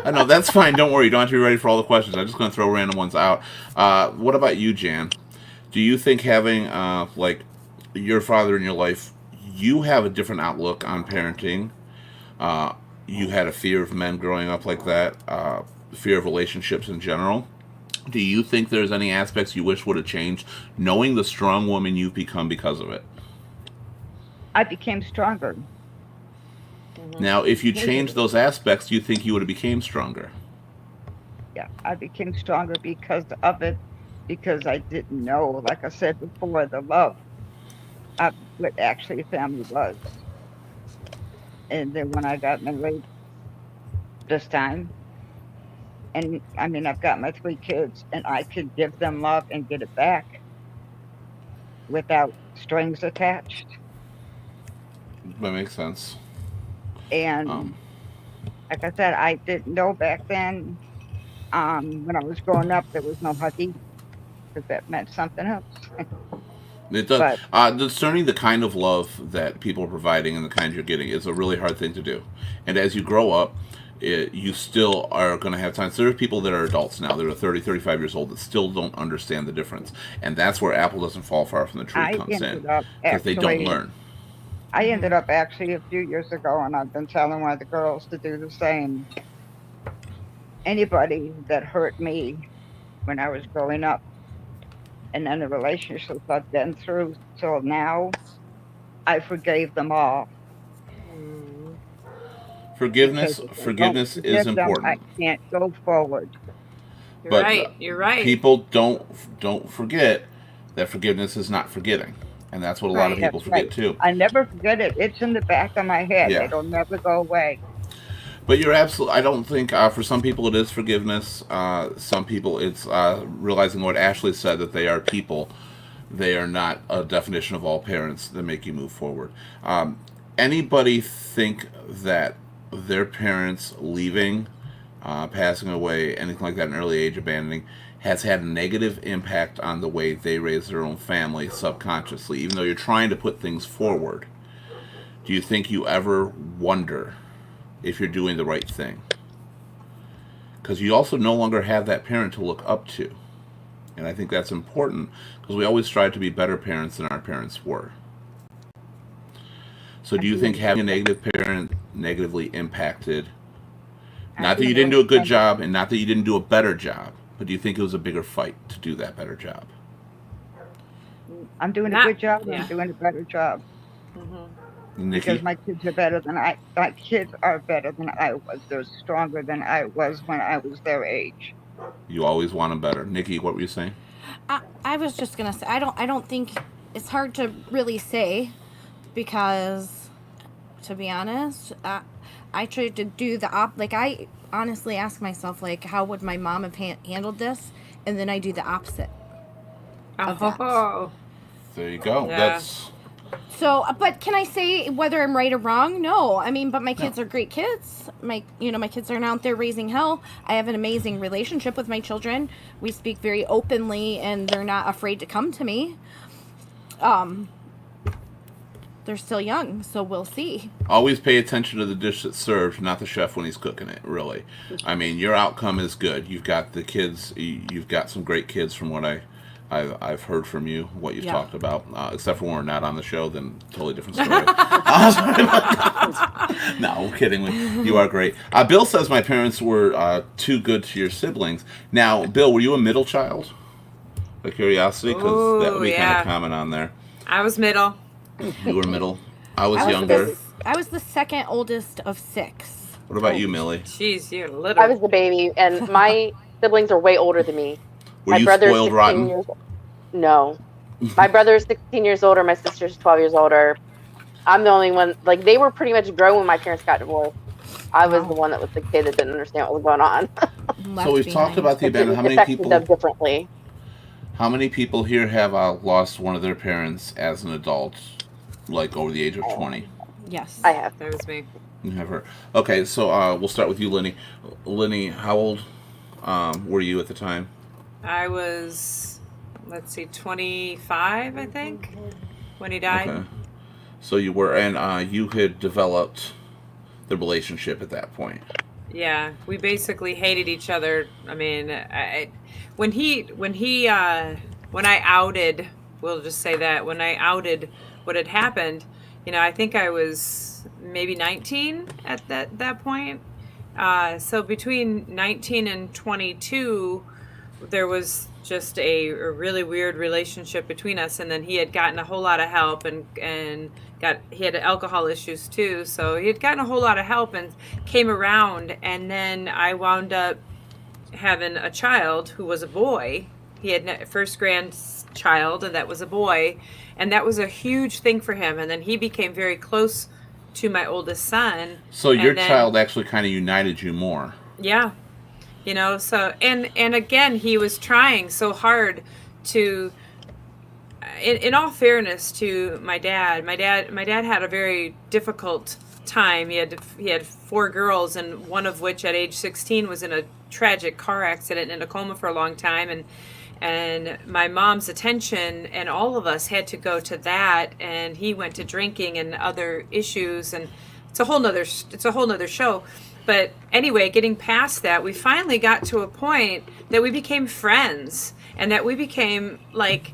S1: I know that's fine. Don't worry. You don't have to be ready for all the questions. I'm just going to throw random ones out. What about you, Jan? Do you think having like your father in your life, you have a different outlook on parenting? Uh, you had a fear of men growing up like that, fear of relationships in general. Do you think there's any aspects you wish would have changed, knowing the strong woman you've become because of it?
S7: I became stronger.
S6: Hmm.
S1: Now, if you change
S7: Totally.
S1: those aspects, do you think you would have became stronger?
S7: Yeah, I became stronger because of it, because I didn't know, like I said before, the love of what actually family was. And then when I got married this time, and I mean, I've got my 3 kids, and I could give them love and get it back without strings attached.
S1: That makes sense.
S7: And
S1: Um,
S7: like I said, I didn't know back then, when I was growing up, there was no huggy because that meant something else.
S1: It does.
S7: But
S1: Discerning the kind of love that people are providing and the kind you're getting is a really hard thing to do. And as you grow up, you still are going to have times. There are people that are adults now that are 30, 35 years old that still don't understand the difference. And that's where apple doesn't fall far from the tree
S7: I
S1: comes in
S7: ended up
S1: because they don't
S7: actually,
S1: learn.
S7: I ended up actually a few years ago, and I've been telling one of the girls to do the same. Anybody that hurt me when I was growing up, and then the relationships I've been through till now, I forgave them all
S6: Mm.
S7: because
S1: Forgiveness,
S7: if I don't
S1: forgiveness is
S7: forgive them, I
S1: important.
S7: can't go forward.
S3: You're
S1: But
S3: right. You're right.
S1: people don't forget that forgiveness is not forgetting, and that's what a lot of
S3: Right.
S7: That's
S1: people
S7: right.
S1: forget too.
S7: I never forget it. It's in the back of my head.
S1: Yeah,
S7: It'll never go away.
S1: but you're absolutely. I don't think for some people it is forgiveness. Some people it's realizing what Ashley said that they are people. They are not a definition of all parents that make you move forward. anybody think that their parents leaving, passing away, anything like that, an early age, abandoning, has had a negative impact on the way they raise their own family subconsciously, even though you're trying to put things forward? Do you think you ever wonder if you're doing the right thing? Because you also no longer have that parent to look up to. And I think that's important because we always strive to be better parents than our parents were. So do you think having a negative parent negatively impacted, not that you didn't do a good job and not that you didn't do a better job, but do you think it was a bigger fight to do that better job?
S7: I'm doing a good job. I'm doing a better job.
S1: Nikki?
S7: Because my kids are better than my kids are better than I was. They're stronger than I was when I was their age.
S1: You always want them better. Nikki, what were you saying?
S4: I was just gonna say I don't think it's hard to really say, because to be honest, I tried to do I honestly ask myself, like, how would my mom have handled this, and then I do the opposite of that.
S1: There you go.
S3: Yeah.
S1: That's
S4: So, but can I say whether I'm right or wrong? No. I mean, but my kids are great kids. My kids aren't out there raising hell. I have an amazing relationship with my children. We speak very openly, and they're not afraid to come to me. They're still young, so we'll see.
S1: always pay attention to the dish that's served, not the chef when he's cooking it, really. I mean, your outcome is good. You've got the kids, you've got some great kids from what I've heard from you, what you've talked about, except for when we're not on the show, then totally different story. No, I'm kidding. You are great. Bill says my parents were too good to your siblings. Now, Bill, were you a middle child? By curiosity, because that would be kind of common on there.
S3: I was middle.
S1: You were middle. I was younger.
S4: I was the second oldest of 6.
S1: What about you, Millie?
S3: Jeez, you're little.
S6: I was the baby, and my siblings are way older than me.
S1: Were
S6: My
S1: you
S6: brother's
S1: spoiled
S6: 16
S1: rotten?
S6: years old. No. My brother's 16 years older. My sister's 12 years older. I'm the only one. Like, they were pretty much grown when my parents got divorced. I was the one that was the kid that didn't understand what was going on.
S1: So we've talked about the abandonment. How many
S6: Affected
S1: people?
S6: them differently.
S1: How many people here have lost one of their parents as an adult, like over the age of 20?
S4: Yes.
S6: I have.
S3: That was me.
S1: You have her. Okay, so we'll start with you, Lenny. Lenny, how old were you at the time?
S3: I was, 25, I think, when he died.
S1: Okay. So you were, and you had developed the relationship at that point.
S3: Yeah, we basically hated each other. I mean, when I outed, we'll just say that, when I outed what had happened, I think I was maybe 19 at that point. So between 19 and 22, there was just a really weird relationship between us, and then he had gotten a whole lot of help, and he had alcohol issues too, so he had gotten a whole lot of help and came around, and then I wound up having a child who was a boy. He had first grandchild, and that was a boy, and that was a huge thing for him, and then he became very close to my oldest son.
S1: So your child actually kind of united you more.
S3: Yeah. So, and again, he was trying so hard to, in all fairness to my dad had a very difficult time. He had 4 girls, and one of which at age 16 was in a tragic car accident and in a coma for a long time. And my mom's attention and all of us had to go to that, and he went to drinking and other issues, and it's a whole nother show. But anyway, getting past that, we finally got to a point that we became friends, and that we became like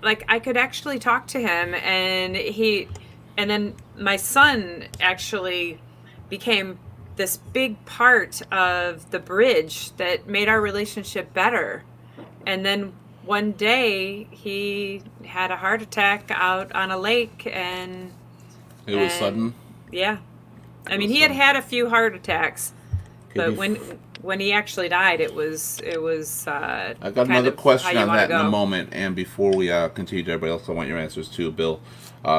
S3: I could actually talk to him, and then my son actually became this big part of the bridge that made our relationship better. And then one day he had a heart attack out on a lake, and
S1: It was sudden?
S3: Yeah. I mean, he had a few heart attacks, but when he actually died, it was.
S1: I got another question on that in a moment, and before we continue to everybody else, I want your answers too. Bill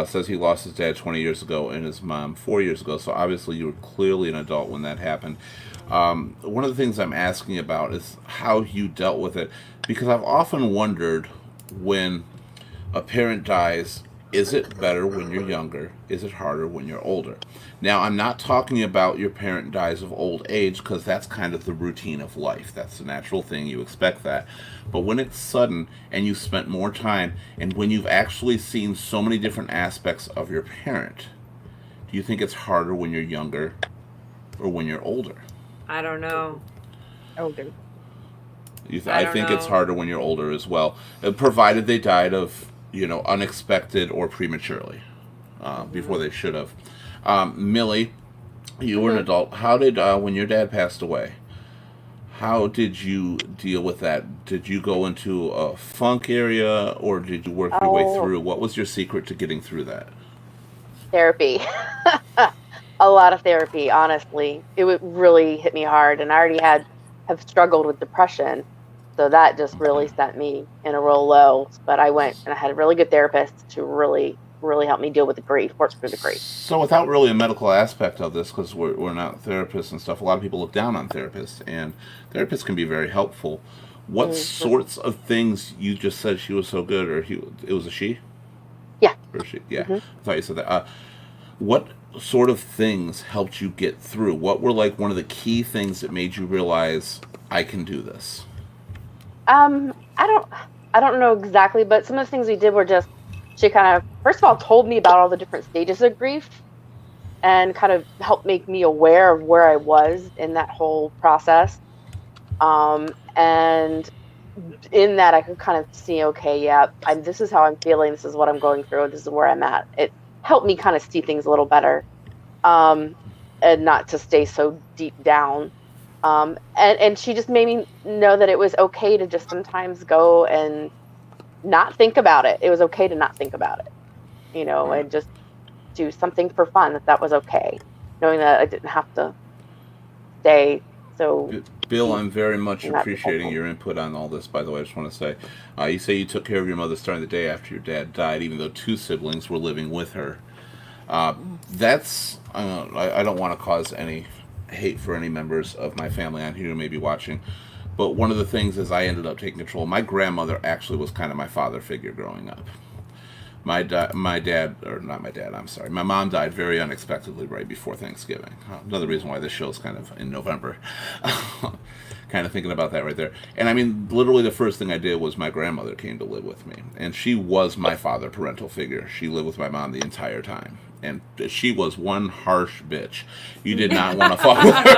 S1: says he lost his dad 20 years ago and his mom 4 years ago, so obviously you were clearly an adult when that happened. One of the things I'm asking about is how you dealt with it, because I've often wondered when a parent dies, Is it better when you're younger? Is it harder when you're older? Now, I'm not talking about your parent dies of old age because that's kind of the routine of life. That's the natural thing. You expect that. But when it's sudden and you spent more time and when you've actually seen so many different aspects of your parent, do you think it's harder when you're younger or when you're older?
S3: I don't know.
S7: Older.
S3: I
S1: I
S3: don't
S1: think it's
S3: know.
S1: harder when you're older as well, provided they died of, unexpected or prematurely, before they should have. Millie, you were an adult. How did, when your dad passed away, how did you deal with that? Did you go into a funk area or did you work your way
S6: Oh,
S1: through? What was your secret to getting through that?
S6: therapy. A lot of therapy, honestly. It would really hit me hard, and I already have struggled with depression, so that just really
S1: Okay.
S6: sent me in a real low. But I went and I had a really good therapist to really, really help me deal with the grief, work through the grief.
S1: So, without really a medical aspect of this, because we're not therapists and stuff, a lot of people look down on therapists, and therapists can be very helpful. What
S6: Hmm.
S1: sorts of things you just said she was so good, or it was a she,
S6: Yeah.
S1: or she? Yeah,
S6: Hmm.
S1: I thought you said that. What sort of things helped you get through? What were like one of the key things that made you realize I can do this?
S6: I don't know exactly, but some of the things we did were just she kind of first of all told me about all the different stages of grief and kind of helped make me aware of where I was in that whole process. And in that I could kind of see, okay, yeah, this is how I'm feeling, this is what I'm going through, this is where I'm at. It helped me kind of see things a little better, um, and not to stay so deep down. And she just made me know that it was okay to just sometimes go and not think about it. It was okay to not think about it,
S1: Right.
S6: and just do something for fun. That was okay, knowing that I didn't have to stay so
S1: Bill,
S6: deep
S1: I'm very much
S6: in that
S1: appreciating
S6: depression.
S1: your input on all this. By the way, I just want to say, you say you took care of your mother starting the day after your dad died, even though two siblings were living with her. That's I don't want to cause any hate for any members of my family on here who may be watching, but one of the things is I ended up taking control. My grandmother actually was kind of my father figure growing up. My dad, or not my dad, I'm sorry, my mom died very unexpectedly right before Thanksgiving. Another reason why this show is kind of in November. Kind of thinking about that right there. And I mean, literally the first thing I did was my grandmother came to live with me. And she was my father parental figure. She lived with my mom the entire time. And she was one harsh bitch. You did not want to fuck with her.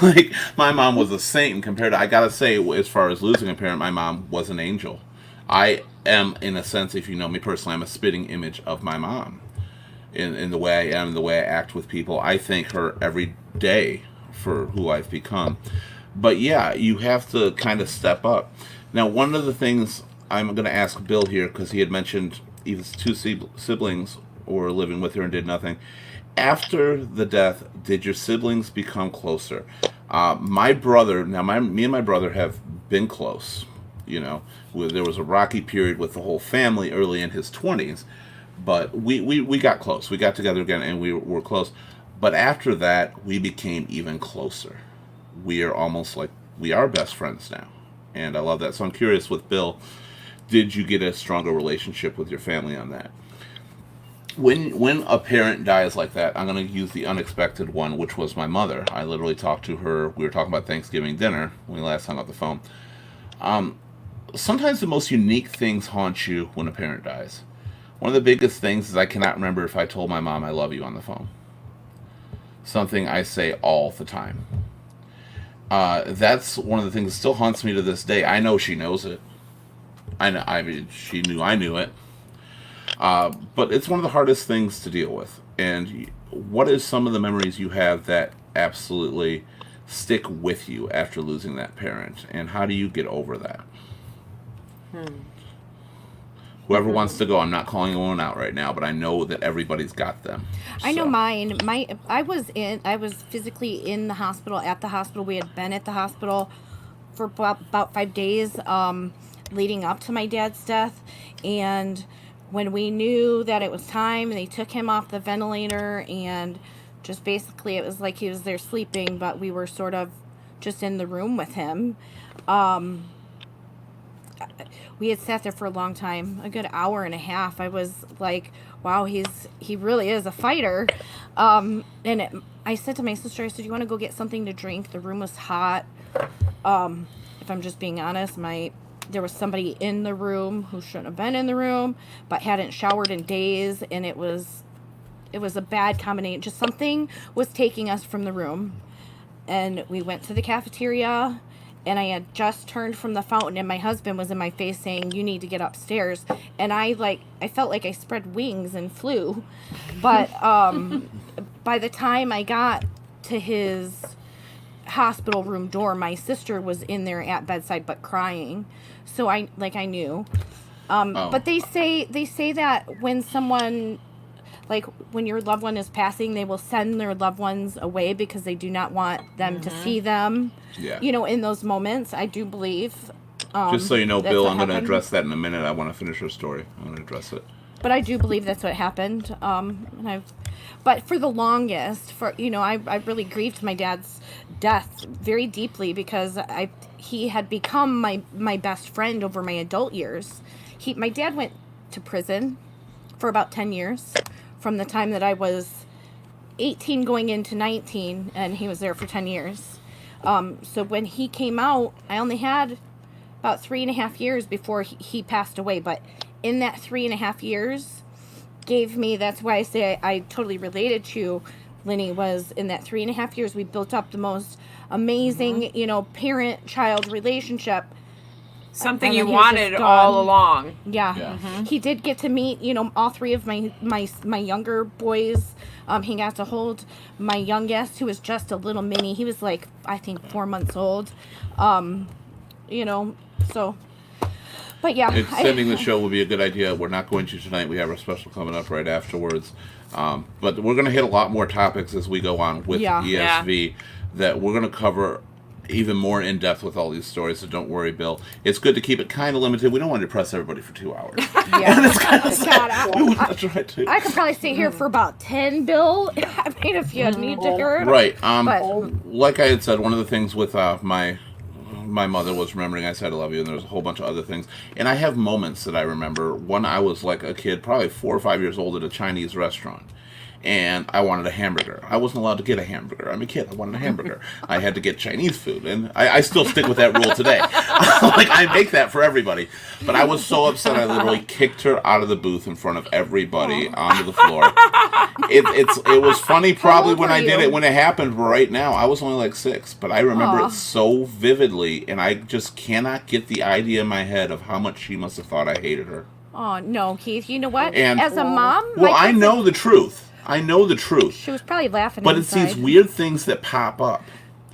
S1: Like, my mom was a saint compared to, I gotta say, as far as losing a parent, my mom was an angel. I am, in a sense, if you know me personally, I'm a spitting image of my mom in the way I am, the way I act with people. I thank her every day for who I've become. But yeah, you have to kind of step up. Now, one of the things I'm going to ask Bill here, because he had mentioned even two siblings were living with her and did nothing. After the death, did your siblings become closer? My brother, now me and my brother have been close. There was a rocky period with the whole family early in his 20s, but we got close. We got together again and we were close. But after that, we became even closer. We are almost like we are best friends now. And I love that. So I'm curious with Bill, did you get a stronger relationship with your family on that? When a parent dies like that, I'm going to use the unexpected one, which was my mother. I literally talked to her. We were talking about Thanksgiving dinner when we last hung up the phone. Sometimes the most unique things haunt you when a parent dies. One of the biggest things is I cannot remember if I told my mom I love you on the phone. Something I say all the time. That's one of the things that still haunts me to this day. I know she knows it. I know. I mean, she knew I knew it. But it's one of the hardest things to deal with. And what is some of the memories you have that absolutely stick with you after losing that parent? And how do you get over that?
S3: Hmm.
S1: Whoever wants to go, I'm not calling anyone out right now, but I know that everybody's got them.
S4: I know
S1: So,
S4: mine. I was physically in the hospital, at the hospital. We had been at the hospital for about 5 days, leading up to my dad's death. And when we knew that it was time, they took him off the ventilator, and just basically it was like he was there sleeping, but we were sort of just in the room with him. Um, we had sat there for a long time, a good hour and a half. I was like, wow, he really is a fighter. I said to my sister, I said, you want to go get something to drink? The room was hot. If I'm just being honest, there was somebody in the room who shouldn't have been in the room, but hadn't showered in days, and it was a bad combination. Just something was taking us from the room. And we went to the cafeteria, and I had just turned from the fountain, and my husband was in my face saying, you need to get upstairs. And I felt like I spread wings and flew. But by the time I got to his hospital room door, my sister was in there at bedside but crying. So I knew. But they say that when someone, like when your loved one is passing, they will send their loved ones away because they do not want them to see them.
S1: Yeah.
S4: In those moments. I do believe.
S1: Just so you know,
S4: that's
S1: Bill,
S4: what
S1: I'm going to
S4: happened.
S1: address that in a minute. I want to finish her story. I'm going to address it.
S4: But I do believe that's what happened. But for the longest, I really grieved my dad's death very deeply because he had become my best friend over my adult years. My dad went to prison for about 10 years from the time that I was 18 going into 19, and he was there for 10 years. So when he came out, I only had about 3.5 years before he passed away. But in that 3.5 years gave me, that's why I say I totally related to Lenny, was in that 3.5 years, we built up the most amazing, parent-child relationship.
S3: Something
S4: And
S3: you
S4: then he was just
S3: wanted
S4: gone.
S3: all along.
S4: Yeah.
S1: Yeah.
S4: He did get to meet, all three of my younger boys. He got to hold my youngest, who was just a little mini. He was like, I think 4 months old. So, but yeah.
S1: Extending the show will be a good idea. We're not going to tonight. We have our special coming up right afterwards. But we're going to hit a lot more topics as we go on with ESV that we're going to cover even more in depth with all these stories. So don't worry, Bill. It's good to keep it kind of limited. We don't want to depress everybody for 2 hours.
S4: Yeah.
S1: And it's kind of sad.
S4: God,
S1: That's right, too.
S4: I could probably stay here for about 10, Bill. I mean, if you need to hear it.
S1: Right.
S4: But,
S1: Like I had said, one of the things with my mother was remembering I said I love you, and there was a whole bunch of other things. And I have moments that I remember when I was like a kid, probably 4 or 5 years old, at a Chinese restaurant. And I wanted a hamburger. I wasn't allowed to get a hamburger. I'm a kid. I wanted a hamburger. I had to get Chinese food. And I still stick with that rule today. Like, I make that for everybody. But I was so upset, I literally kicked her out of the booth in front of everybody onto the floor. It was funny probably when I did it, when it happened. Right now, I was only like 6. But I remember it so vividly. And I just cannot get the idea in my head of how much she must have thought I hated her.
S4: oh, no, Keith. You know what?
S1: And-
S4: As a mom...
S1: Well,
S4: my
S1: I
S4: kids-
S1: know the truth. I know the truth.
S4: She was probably laughing
S1: But it's
S4: inside.
S1: these weird things that pop up.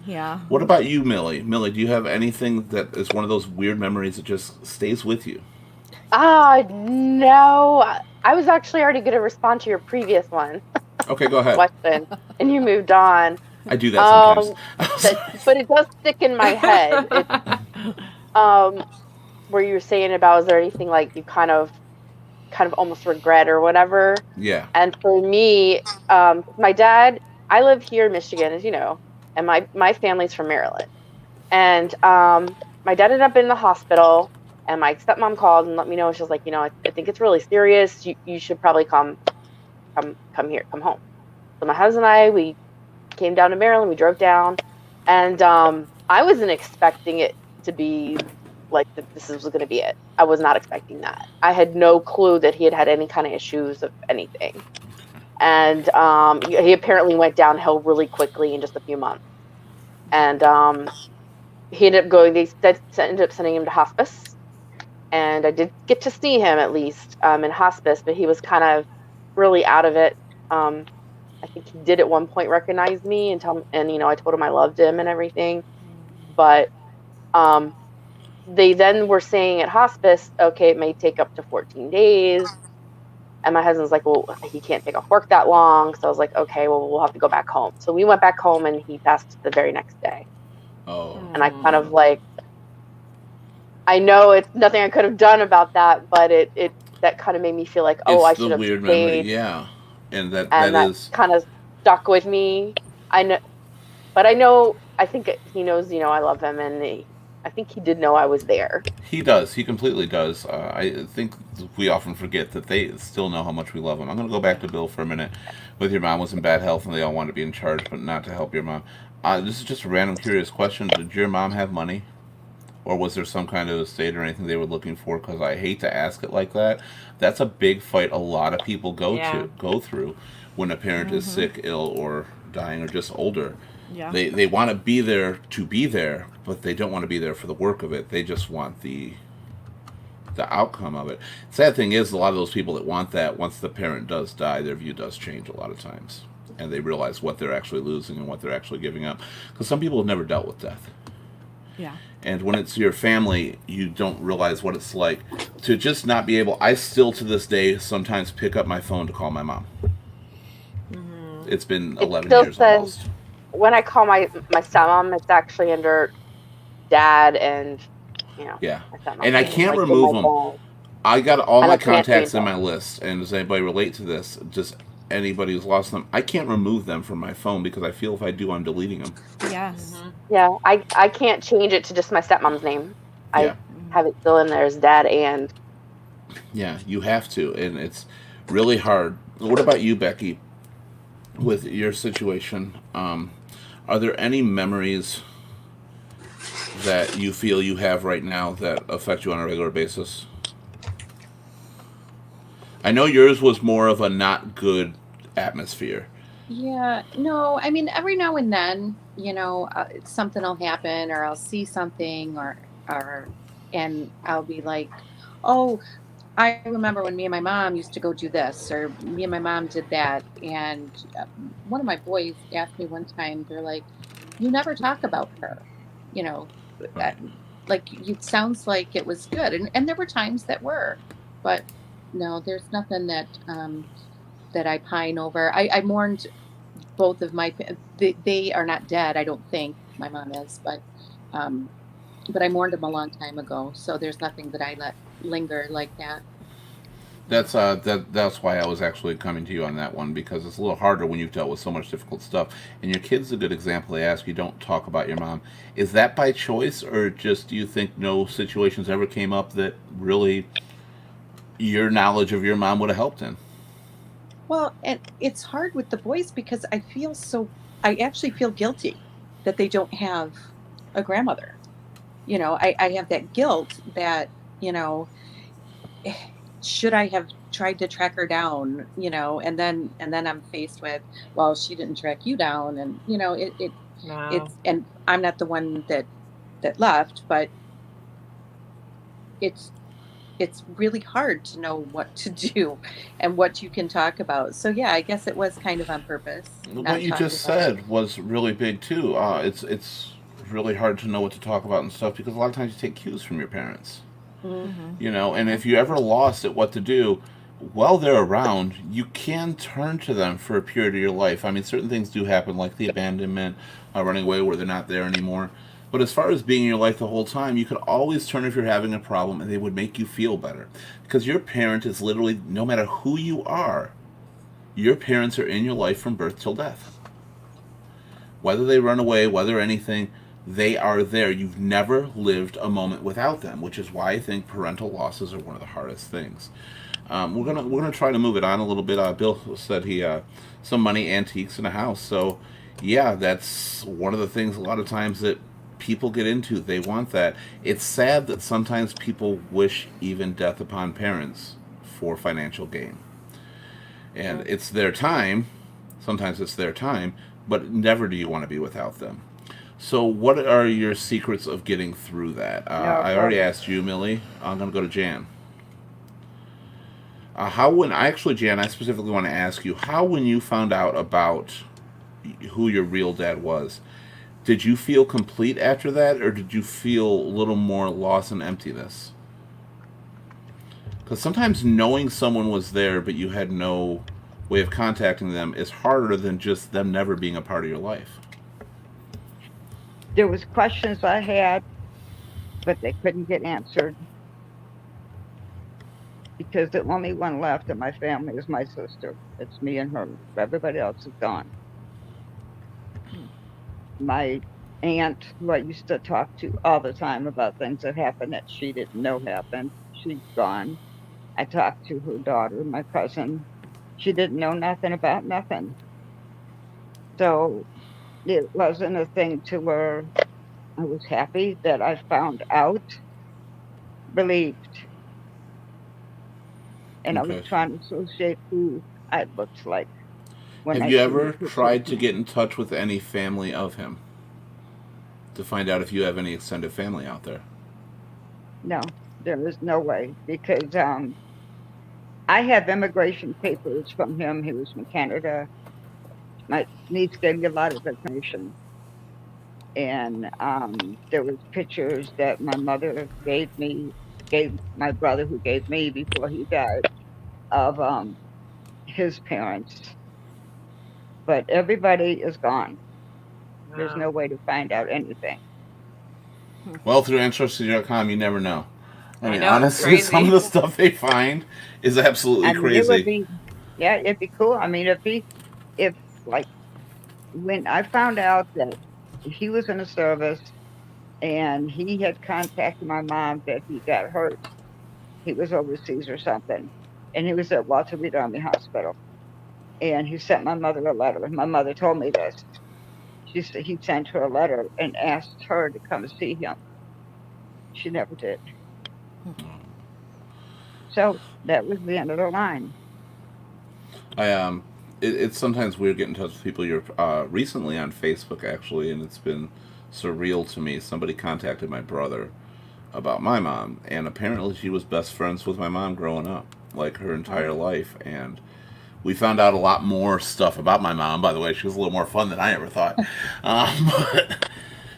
S4: Yeah.
S1: What about you, Millie? Millie, do you have anything that is one of those weird memories that just stays with you?
S6: No. I was actually already going to respond to your previous one
S1: Okay, go ahead.
S6: question, and you moved on.
S1: I do that sometimes.
S6: But it does stick in my head. Where you were saying about, is there anything like you kind of almost regret or whatever?
S1: Yeah.
S6: And for me, my dad, I live here in Michigan, as you know, and my family's from Maryland. And my dad ended up in the hospital, and my stepmom called and let me know. She was like, I think it's really serious. You should probably come home. So my husband and I, we came down to Maryland. We drove down, and I wasn't expecting it to be like this was going to be it. I was not expecting that. I had no clue that he had any kind of issues of anything. And he apparently went downhill really quickly in just a few months. And he ended up ended up sending him to hospice. And I did get to see him at least in hospice, but he was kind of really out of it. I think he did at one point recognize me and I told him I loved him and everything. But they then were saying at hospice, okay, it may take up to 14 days. And my husband's like, well, he can't take off work that long. So I was like, okay, well, we'll have to go back home. So we went back home, and he passed the very next day.
S1: Oh.
S6: And I kind of I know it's nothing I could have done about that, but that kind of made me feel like, I should have
S1: weird
S6: stayed.
S1: memory, yeah. And that is
S6: kind of stuck with me. I know, but I think he knows, I love him, and I think he did know I was there.
S1: He does. He completely does. I think we often forget that they still know how much we love him. I'm going to go back to Bill for a minute. With your mom was in bad health and they all wanted to be in charge, but not to help your mom. This is just a random, curious question. Did your mom have money? Or was there some kind of estate or anything they were looking for? Because I hate to ask it like that. That's a big fight a lot of people
S3: Yeah.
S1: go through when a parent is sick, ill, or dying, or just older.
S4: Yeah.
S1: They want to be there, but they don't want to be there for the work of it. They just want the outcome of it. Sad thing is, a lot of those people that want that, once the parent does die, their view does change a lot of times, and they realize what they're actually losing and what they're actually giving up. Because some people have never dealt with death.
S4: Yeah.
S1: And when it's your family, you don't realize what it's like to just not be able. I still, to this day, sometimes pick up my phone to call my mom. It's been
S6: It
S1: 11
S6: still
S1: years
S6: says
S1: almost.
S6: when I call my stepmom, it's actually under dad and
S1: Yeah.
S6: my stepmom.
S1: And I can't
S6: Like in
S1: remove
S6: my
S1: them.
S6: phone.
S1: I got all
S6: And
S1: my
S6: I can't
S1: contacts
S6: change
S1: in
S6: them.
S1: my list. And does anybody relate to this? Just anybody who's lost them. I can't remove them from my phone because I feel if I do, I'm deleting them.
S4: Yes.
S6: Yeah, I can't change it to just my stepmom's name.
S1: Yeah.
S6: I have it still in there as dad and
S1: Yeah, you have to. And it's really hard. What about you, Becky, with your situation? Are there any memories that you feel you have right now that affect you on a regular basis? I know yours was more of a not good atmosphere.
S5: Yeah, no, I mean, every now and then, something will happen, or I'll see something, and I'll be like, oh, I remember when me and my mom used to go do this, or me and my mom did that. And one of my boys asked me one time, they're like, you never talk about her, you know, uh,
S1: Right.
S5: like you sounds like it was good. And there were times that were, but no, there's nothing that I pine over. I mourned both of they are not dead, I don't think. My mom is, um, but I mourned them a long time ago. So there's nothing that I let linger like that.
S1: That's why I was actually coming to you on that one because it's a little harder when you've dealt with so much difficult stuff. And your kid's a good example. They ask you don't talk about your mom. Is that by choice or just do you think no situations ever came up that really your knowledge of your mom would have helped in?
S5: Well, and it's hard with the boys because I actually feel guilty that they don't have a grandmother. I have that guilt that, you know, eh, should I have tried to track her down, and then I'm faced with, well, she didn't track you down. And,
S3: Wow.
S5: and I'm not the one that left, but it's, it's really hard to know what to do and what you can talk about. So yeah, I guess it was kind of on purpose,
S1: What
S5: not
S1: you
S5: talking
S1: just
S5: about it.
S1: said was really big too. It's really hard to know what to talk about and stuff because a lot of times you take cues from your parents.
S5: Mhm.
S1: And if you ever lost at what to do, while they're around, you can turn to them for a period of your life. I mean, certain things do happen, like the abandonment, running away where they're not there anymore. But as far as being in your life the whole time, you could always turn if you're having a problem, and they would make you feel better. Because your parent is literally, no matter who you are, your parents are in your life from birth till death. Whether they run away, whether anything, they are there. You've never lived a moment without them, which is why I think parental losses are one of the hardest things. We're gonna try to move it on a little bit. Bill said he some money, antiques, in a house. So yeah, that's one of the things. A lot of times that people get into, they want that. It's sad that sometimes people wish even death upon parents for financial gain, and it's their time. Sometimes it's their time, but never do you want to be without them. So, what are your secrets of getting through that?
S7: No
S1: I already
S7: problem.
S1: asked you, Millie. I'm going to go to Jan. Jan, I specifically want to ask you, how when you found out about who your real dad was, did you feel complete after that, or did you feel a little more loss and emptiness? Because sometimes knowing someone was there, but you had no way of contacting them, is harder than just them never being a part of your life.
S7: There was questions I had, but they couldn't get answered because the only one left in my family is my sister. It's me and her. Everybody else is gone. My aunt who I used to talk to all the time about things that happened that she didn't know happened. She's gone. I talked to her daughter, my cousin. She didn't know nothing about nothing. So it wasn't a thing to where I was happy that I found out, relieved, and I was
S1: Okay.
S7: trying to associate who I looked like when
S1: Have
S7: I
S1: you
S7: seen the
S1: ever
S7: picture of
S1: tried to
S7: him.
S1: get in touch with any family of him to find out if you have any extended family out there?
S7: No, there is no way because I have immigration papers from him. He was from Canada. My niece gave me a lot of information, and there was pictures that my mother gave my brother who gave me before he died of his parents. But everybody is gone. There's no
S3: Wow.
S7: way to find out anything.
S1: Well, through Ancestry.com, you never know. I
S3: I
S1: mean,
S3: know, it's
S1: honestly, some of
S3: crazy.
S1: the stuff they find is absolutely
S7: I mean, it would
S1: crazy.
S7: be, yeah, it'd be cool. I mean, if like when I found out that he was in the service and he had contacted my mom that he got hurt, he was overseas or something, and he was at Walter Reed Army Hospital, and he sent my mother a letter. My mother told me this. She said he sent her a letter and asked her to come see him. She never did. So that was the end of the line.
S1: I it's sometimes weird getting in touch with people you're recently on Facebook actually, and it's been surreal to me. Somebody contacted my brother about my mom, and apparently she was best friends with my mom growing up, like her entire life, and we found out a lot more stuff about my mom. By the way, she was a little more fun than I ever thought.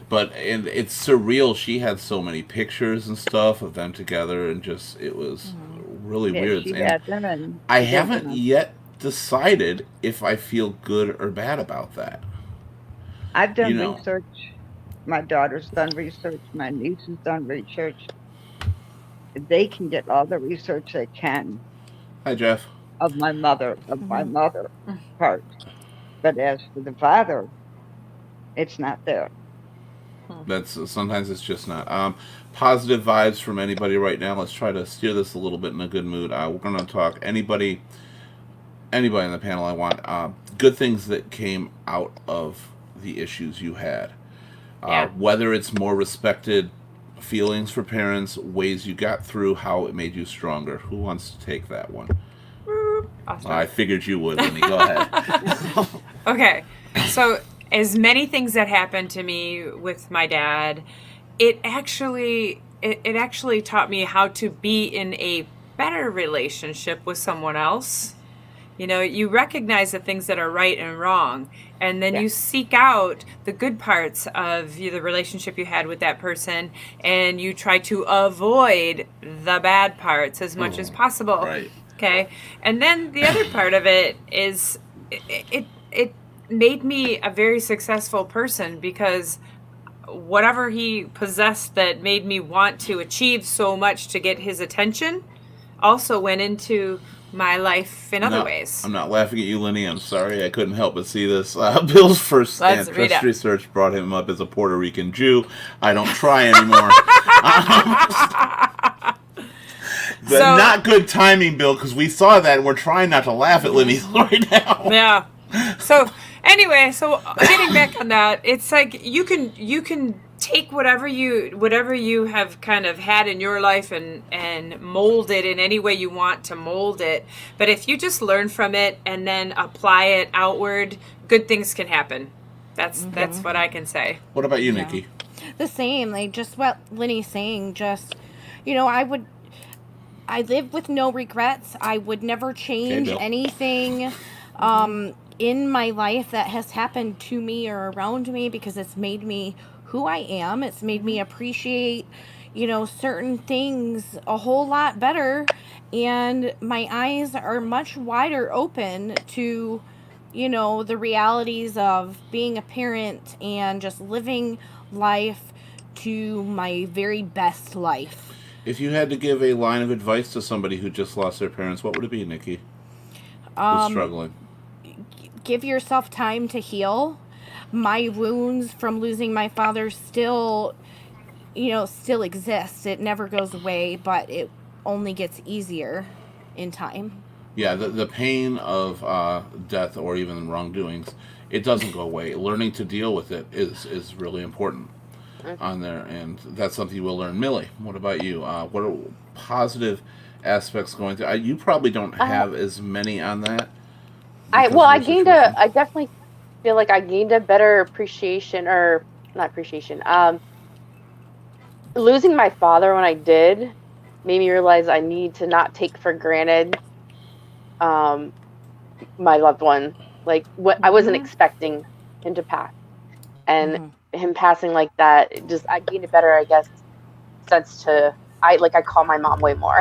S1: But, and it's surreal. She had so many pictures and stuff of them together, and just it was really
S7: Yeah,
S1: weird.
S7: she
S1: And
S7: had them and
S1: I
S7: she didn't
S1: haven't
S7: want them.
S1: yet decided if I feel good or bad about that.
S7: I've
S1: You
S7: done
S1: know,
S7: research. My daughter's done research. My niece has done research. They can get all the research they can
S1: hi Jeff.
S7: of my mother part. But as for the father, it's not there.
S1: That's sometimes it's just not. Positive vibes from anybody right now. Let's try to steer this a little bit in a good mood. We're going to talk anybody on the panel. I want good things that came out of the issues you had.
S3: Yeah.
S1: Whether it's more respected feelings for parents, ways you got through, how it made you stronger. Who wants to take that one?
S3: Awesome.
S1: I figured you would, Lenny. Go ahead.
S3: Okay. So, as many things that happened to me with my dad, it actually taught me how to be in a better relationship with someone else. You know, you recognize the things that are right and wrong, and then
S7: Yeah.
S3: you seek out the good parts of the relationship you had with that person, and you try to avoid the bad parts as much as possible.
S1: Right.
S3: Okay. And then the other part of it is it made me a very successful person because whatever he possessed that made me want to achieve so much to get his attention also went into my life in other
S1: No,
S3: ways.
S1: I'm not laughing at you, Lenny. I'm sorry. I couldn't help but see this. Bill's first
S3: Let's read it.
S1: ancestry search brought him up as a Puerto Rican Jew. I don't try anymore. But
S3: So-
S1: not good timing, Bill, because we saw that and we're trying not to laugh at Lenny right now.
S3: Yeah. So anyway, so getting back on that, it's like you can take whatever you have kind of had in your life and mold it in any way you want to mold it. But if you just learn from it and then apply it outward, good things can happen. That's what I can say.
S1: What about you, Nikki?
S4: The same, like just what Lenny's saying, just, I live with no regrets. I would never change
S1: Bill.
S4: anything in my life that has happened to me or around me because it's made me who I am. It's made me appreciate, certain things a whole lot better. And my eyes are much wider open to, the realities of being a parent and just living life to my very best life.
S1: If you had to give a line of advice to somebody who just lost their parents, what would it be, Nikki? Who's struggling?
S4: Give yourself time to heal. my wounds from losing my father still, still exist. It never goes away, but it only gets easier in time.
S1: Yeah, the pain of death or even wrongdoings, it doesn't go away. Learning to deal with it is really important on there, and that's something you will learn. Millie, what about you? What are positive aspects going through? You probably don't have as many on that because of
S6: I
S1: your
S6: gained
S1: situation.
S6: I definitely feel like I gained a better appreciation, or not appreciation. Losing my father when I did made me realize I need to not take for granted um my loved one. Like, what I wasn't expecting him to pass, and him passing like that, I gained a better, I guess, sense to I call my mom way more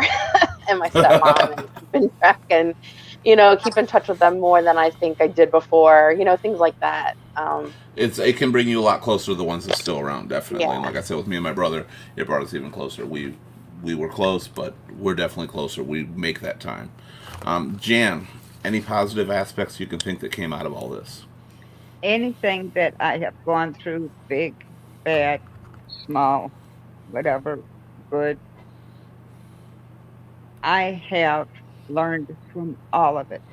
S6: and my stepmom, and keep in track, and keep in touch with them more than I think I did before. Things like that.
S1: It can bring you a lot closer to the ones that's still around, definitely. And
S6: Yeah.
S1: like I said, with me and my brother, it brought us even closer. We were close, but we're definitely closer. We make that time. Jan, any positive aspects you can think that came out of all this?
S7: Anything that I have gone through, big, bad, small, whatever, good, I have learned from all of it.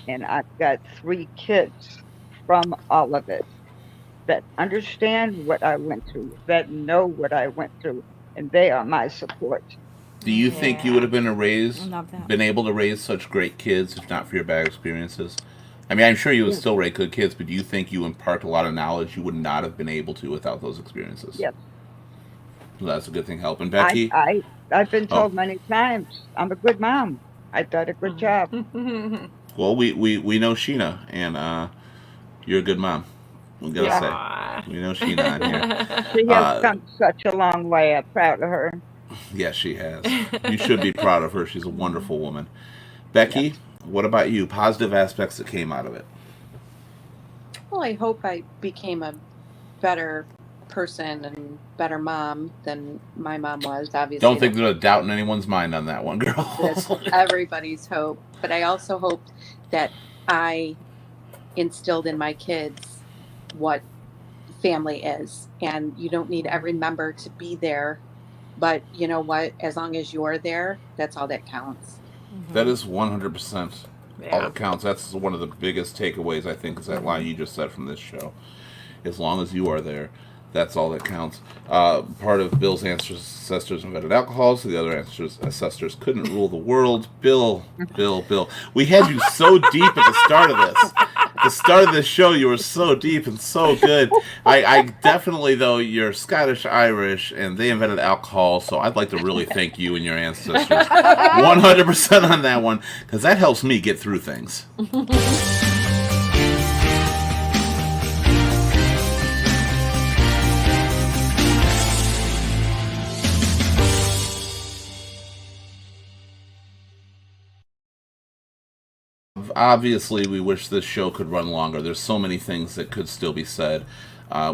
S7: And I've got 3 kids from all of it that understand what I went through, that know what I went through, and they are my support.
S1: Do you think you would have
S4: I love that.
S1: been able to raise such great kids if not for your bad experiences? I mean, I'm sure you would
S7: Yes,
S1: still raise good kids, but do you think you impart a lot of knowledge you would not have been able to without those experiences?
S7: yes.
S1: So that's a good thing helping.
S7: I,
S1: Becky?
S7: I, I've been
S1: Oh,
S7: told many times I'm a good mom. I did a good job.
S1: well, we know Sheena, and you're a good mom. We gotta
S7: Yeah,
S1: say.
S3: Aw.
S1: We know Sheena on here.
S7: she has
S1: Uh,
S7: come such a long way. I'm proud of her.
S1: yes, she has. You should be proud of her. She's a wonderful woman.
S7: Yes.
S1: Becky, what about you? Positive aspects that came out of it?
S5: Well, I hope I became a better person and better mom than my mom was.
S1: Don't
S5: Obviously,
S1: think there's a doubt in anyone's mind on that one,
S5: that's
S1: girl.
S5: everybody's hope. But I also hoped that I instilled in my kids what family is. And you don't need every member to be there. But you know what? As long as you're there, that's all that counts.
S1: That is 100% all
S3: Yeah.
S1: that counts. That's one of the biggest takeaways, I think, is that line you just said from this show. As long as you are there, that's all that counts. Part of Bill's ancestors invented alcohol, so the other ancestors couldn't rule the world. Bill. We had you so deep at the start of this. The start of this show, you were so deep and so good. I definitely, though, you're Scottish Irish, and they invented alcohol, so I'd like to really thank you and your ancestors 100% on that one, because that helps me get through things. Obviously, we wish this show could run longer. There's so many things that could still be said.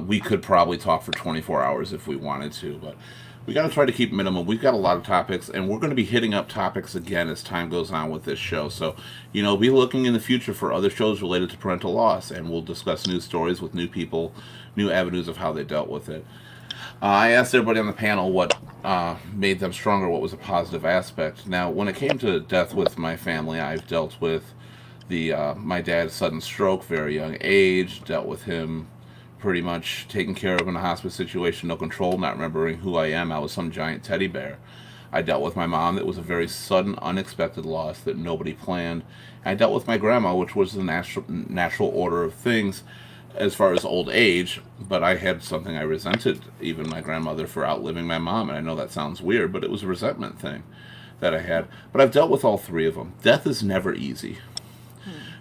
S1: We could probably talk for 24 hours if we wanted to, but we got to try to keep minimum. We've got a lot of topics, and we're going to be hitting up topics again as time goes on with this show. So, be looking in the future for other shows related to parental loss, and we'll discuss new stories with new people, new avenues of how they dealt with it. I asked everybody on the panel what made them stronger, what was a positive aspect. Now, when it came to death with my family, I've dealt with my dad's sudden stroke, very young age, dealt with him pretty much taken care of in a hospice situation, no control, not remembering who I am. I was some giant teddy bear. I dealt with my mom. That was a very sudden, unexpected loss that nobody planned. I dealt with my grandma, which was the natural order of things as far as old age, but I had something I resented, even my grandmother, for outliving my mom. And I know that sounds weird, but it was a resentment thing that I had. But I've dealt with all three of them. Death is never easy.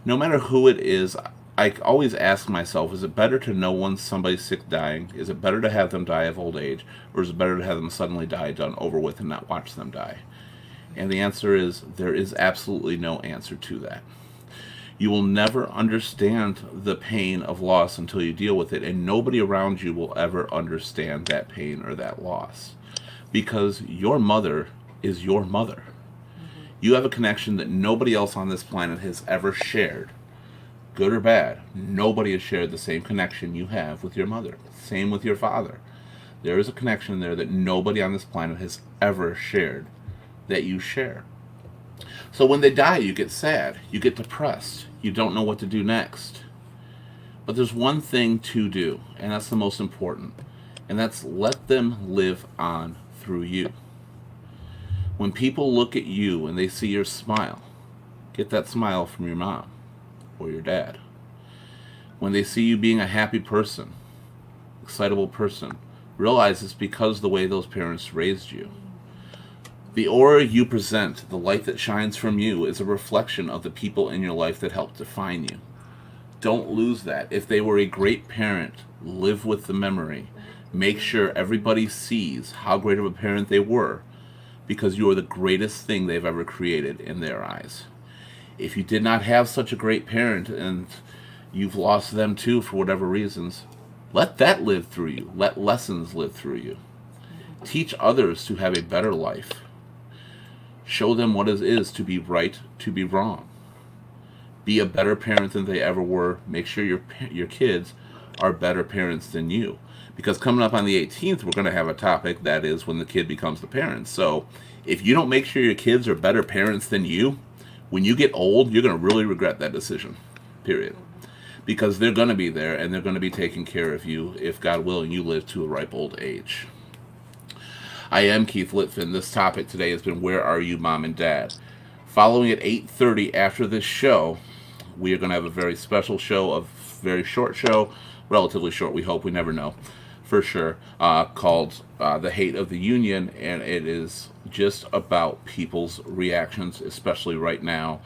S1: No matter who it is, I always ask myself, is it better to know somebody's sick dying? Is it better to have them die of old age? Or is it better to have them suddenly die, done over with, and not watch them die? And the answer is, there is absolutely no answer to that. You will never understand the pain of loss until you deal with it, and nobody around you will ever understand that pain or that loss. Because your mother is your mother. You have a connection that nobody else on this planet has ever shared. good or bad, nobody has shared the same connection you have with your mother. Same with your father. There is a connection there that nobody on this planet has ever shared that you share. So when they die, you get sad, you get depressed, you don't know what to do next. But there's one thing to do, and that's the most important, and that's let them live on through you. When people look at you and they see your smile, get that smile from your mom or your dad. When they see you being a happy person, excitable person, realize it's because of the way those parents raised you. The aura you present, the light that shines from you, is a reflection of the people in your life that helped define you. Don't lose that. If they were a great parent, live with the memory. Make sure everybody sees how great of a parent they were, because you are the greatest thing they've ever created in their eyes. If you did not have such a great parent and you've lost them too for whatever reasons, let that live through you. Let lessons live through you. Teach others to have a better life. Show them what it is to be right, to be wrong. Be a better parent than they ever were. Make sure your kids are better parents than you. Because coming up on the 18th, we're going to have a topic that is when the kid becomes the parent. So if you don't make sure your kids are better parents than you, when you get old, you're going to really regret that decision. Period. Because they're going to be there and they're going to be taking care of you if, God willing, you live to a ripe old age. I am Keith Litfin. This topic today has been Where Are You, Mom and Dad? Following at 8:30 after this show, we are going to have a very special show, a very short show, relatively short, we hope, we never know, for sure, called The Hate of the Union, and it is just about people's reactions, especially right now.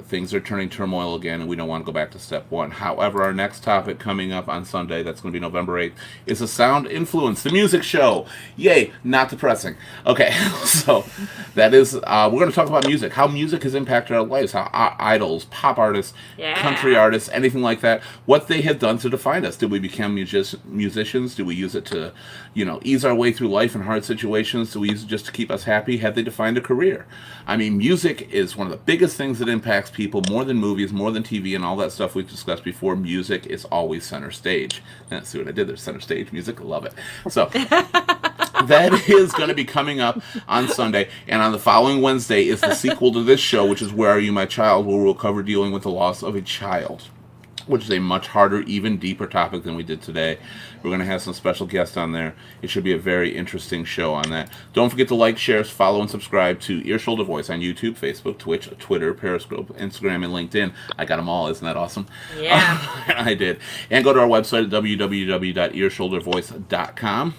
S1: Things are turning turmoil again, and we don't want to go back to step one. However, our next topic coming up on Sunday, that's going to be November 8th, is a sound influence, the music show. Yay, not depressing. Okay, so that is, we're going to talk about music, how music has impacted our lives, how idols, pop artists, country artists, anything like that, what they have done to define us. Did we become musicians? Do we use it to, ease our way through life in hard situations? Do we use it just to keep us happy? Have they defined a career? I mean, music is one of the biggest things that impacts people more than movies, more than TV, and all that stuff we've discussed before. Music is always center stage. And see what I did there? Center stage music. Love it. So that is going to be coming up on Sunday. And on the following Wednesday is the sequel to this show, which is Where Are You, My Child, where we'll cover dealing with the loss of a child, which is a much harder, even deeper topic than we did today. We're going to have some special guests on there. It should be a very interesting show on that. Don't forget to like, share, follow, and subscribe to Ear, Shoulder, Voice on YouTube, Facebook, Twitch, Twitter, Periscope, Instagram, and LinkedIn. I got them all. Isn't that awesome?
S3: Yeah.
S1: I did. And go to our website at www.earshouldervoice.com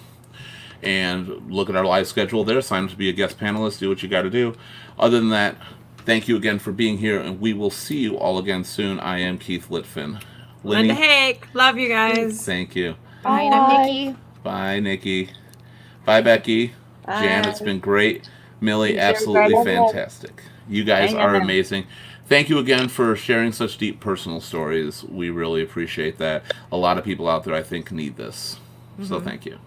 S1: and look at our live schedule there. Sign up to be a guest panelist. Do what you got to do. Other than that, thank you again for being here, and we will see you all again soon. I am Keith Litfin.
S3: Linda Hake. Love you guys.
S1: Thank you.
S4: Bye, and I'm Nikki.
S1: Bye, Nikki. Bye, Becky.
S6: Bye.
S1: Jan, it's been great. Millie,
S6: Thanks,
S1: absolutely
S6: everybody.
S1: fantastic. You guys are amazing. Thank you again for sharing such deep personal stories. We really appreciate that. A lot of people out there, I think, need this. So thank you.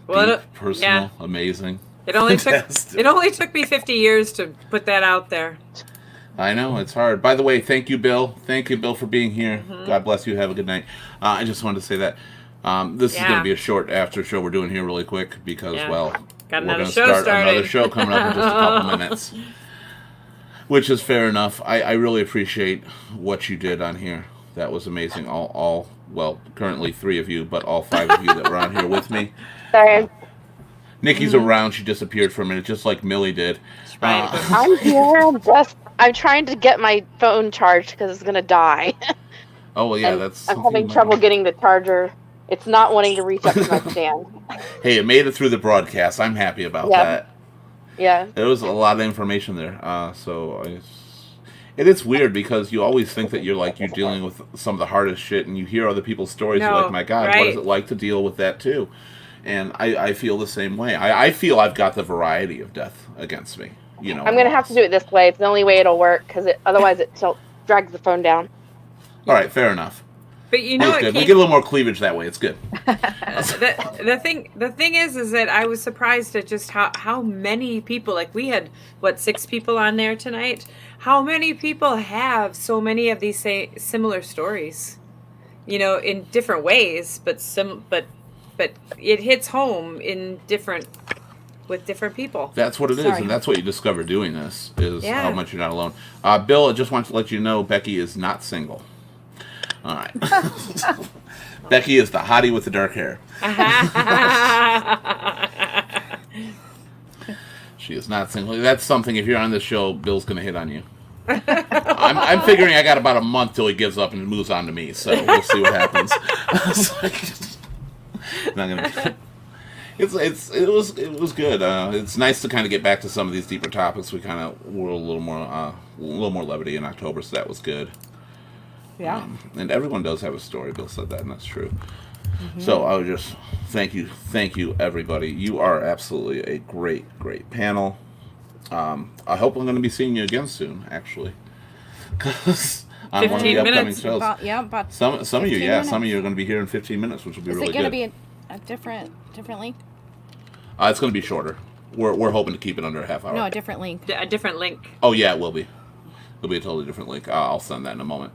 S1: Well, deep, personal, amazing.
S3: It only
S1: Fantastic.
S3: took me 50 years to put that out there.
S1: I know, it's hard. By the way, thank you, Bill. Thank you, Bill, for being here. God bless you. Have a good night. I just wanted to say that this is going to be a short after show we're doing here really quick because, well,
S3: got
S1: we're
S3: another
S1: going to
S3: show
S1: start
S3: started.
S1: another show coming up in just a couple minutes, which is fair enough. I really appreciate what you did on here. That was amazing. Well, currently 3 of you, but all 5 of you that were on here with me.
S6: Sorry,
S1: Nikki's around. She disappeared for a minute, just like Millie did.
S6: I'm here. I'm trying to get my phone charged because it's gonna die.
S1: Oh, well, yeah,
S6: And
S1: that's
S6: I'm
S1: something
S6: having
S1: you
S6: trouble
S1: might-
S6: getting the charger It's not wanting to reach up to my stand.
S1: Hey, it made it through the broadcast. I'm happy about
S6: Yeah.
S1: that.
S6: Yeah.
S1: There was a lot of information there. And it's weird because you always think that you're dealing with some of the hardest shit, and you hear other people's stories. You're
S3: No,
S1: like, my God, what
S3: right.
S1: is it like to deal with that too? And I feel the same way. I feel I've got the variety of death against me. You know,
S6: I'm going to have to do it this way. It's the only way it'll work because otherwise it drags the phone down.
S1: All right, fair enough.
S3: But you know
S1: It's
S3: what,
S1: good. We
S3: Keith?
S1: get a little more cleavage that way. It's good.
S3: The thing is that I was surprised at just how many people, like we had 6 people on there tonight. How many people have so many of these similar stories, you know, in different ways, but it hits home in with different people.
S1: That's what it is,
S4: Sorry.
S1: and that's what you discover doing this, is
S3: Yeah.
S1: how much you're not alone. Bill, I just want to let you know Becky is not single. All right. Becky is the hottie with the dark hair. She is not single. That's something, if you're on this show, Bill's going to hit on you. I'm figuring I got about a month till he gives up and moves on to me, so we'll see what happens. Not gonna. It was good. It's nice to kind of get back to some of these deeper topics. We kind of were a little more levity in October, so that was good.
S4: Yeah.
S1: And everyone does have a story. Bill said that, and that's true. So I would just thank you, everybody. You are absolutely a great panel. I hope I'm going to be seeing you again soon, actually, because on one of the
S3: 15
S1: upcoming
S3: minutes.
S1: shows.
S4: About
S1: Some of you,
S4: 15
S1: yeah, some of
S4: minutes.
S1: you are going to be here in 15 minutes, which will be
S4: Is
S1: really
S4: it going to
S1: good.
S4: be a different link?
S1: It's going to be shorter. We're hoping to keep it under a half hour.
S4: No, a different link.
S3: A different link.
S1: Oh yeah, it will be. It'll be a totally different link. I'll send that in a moment.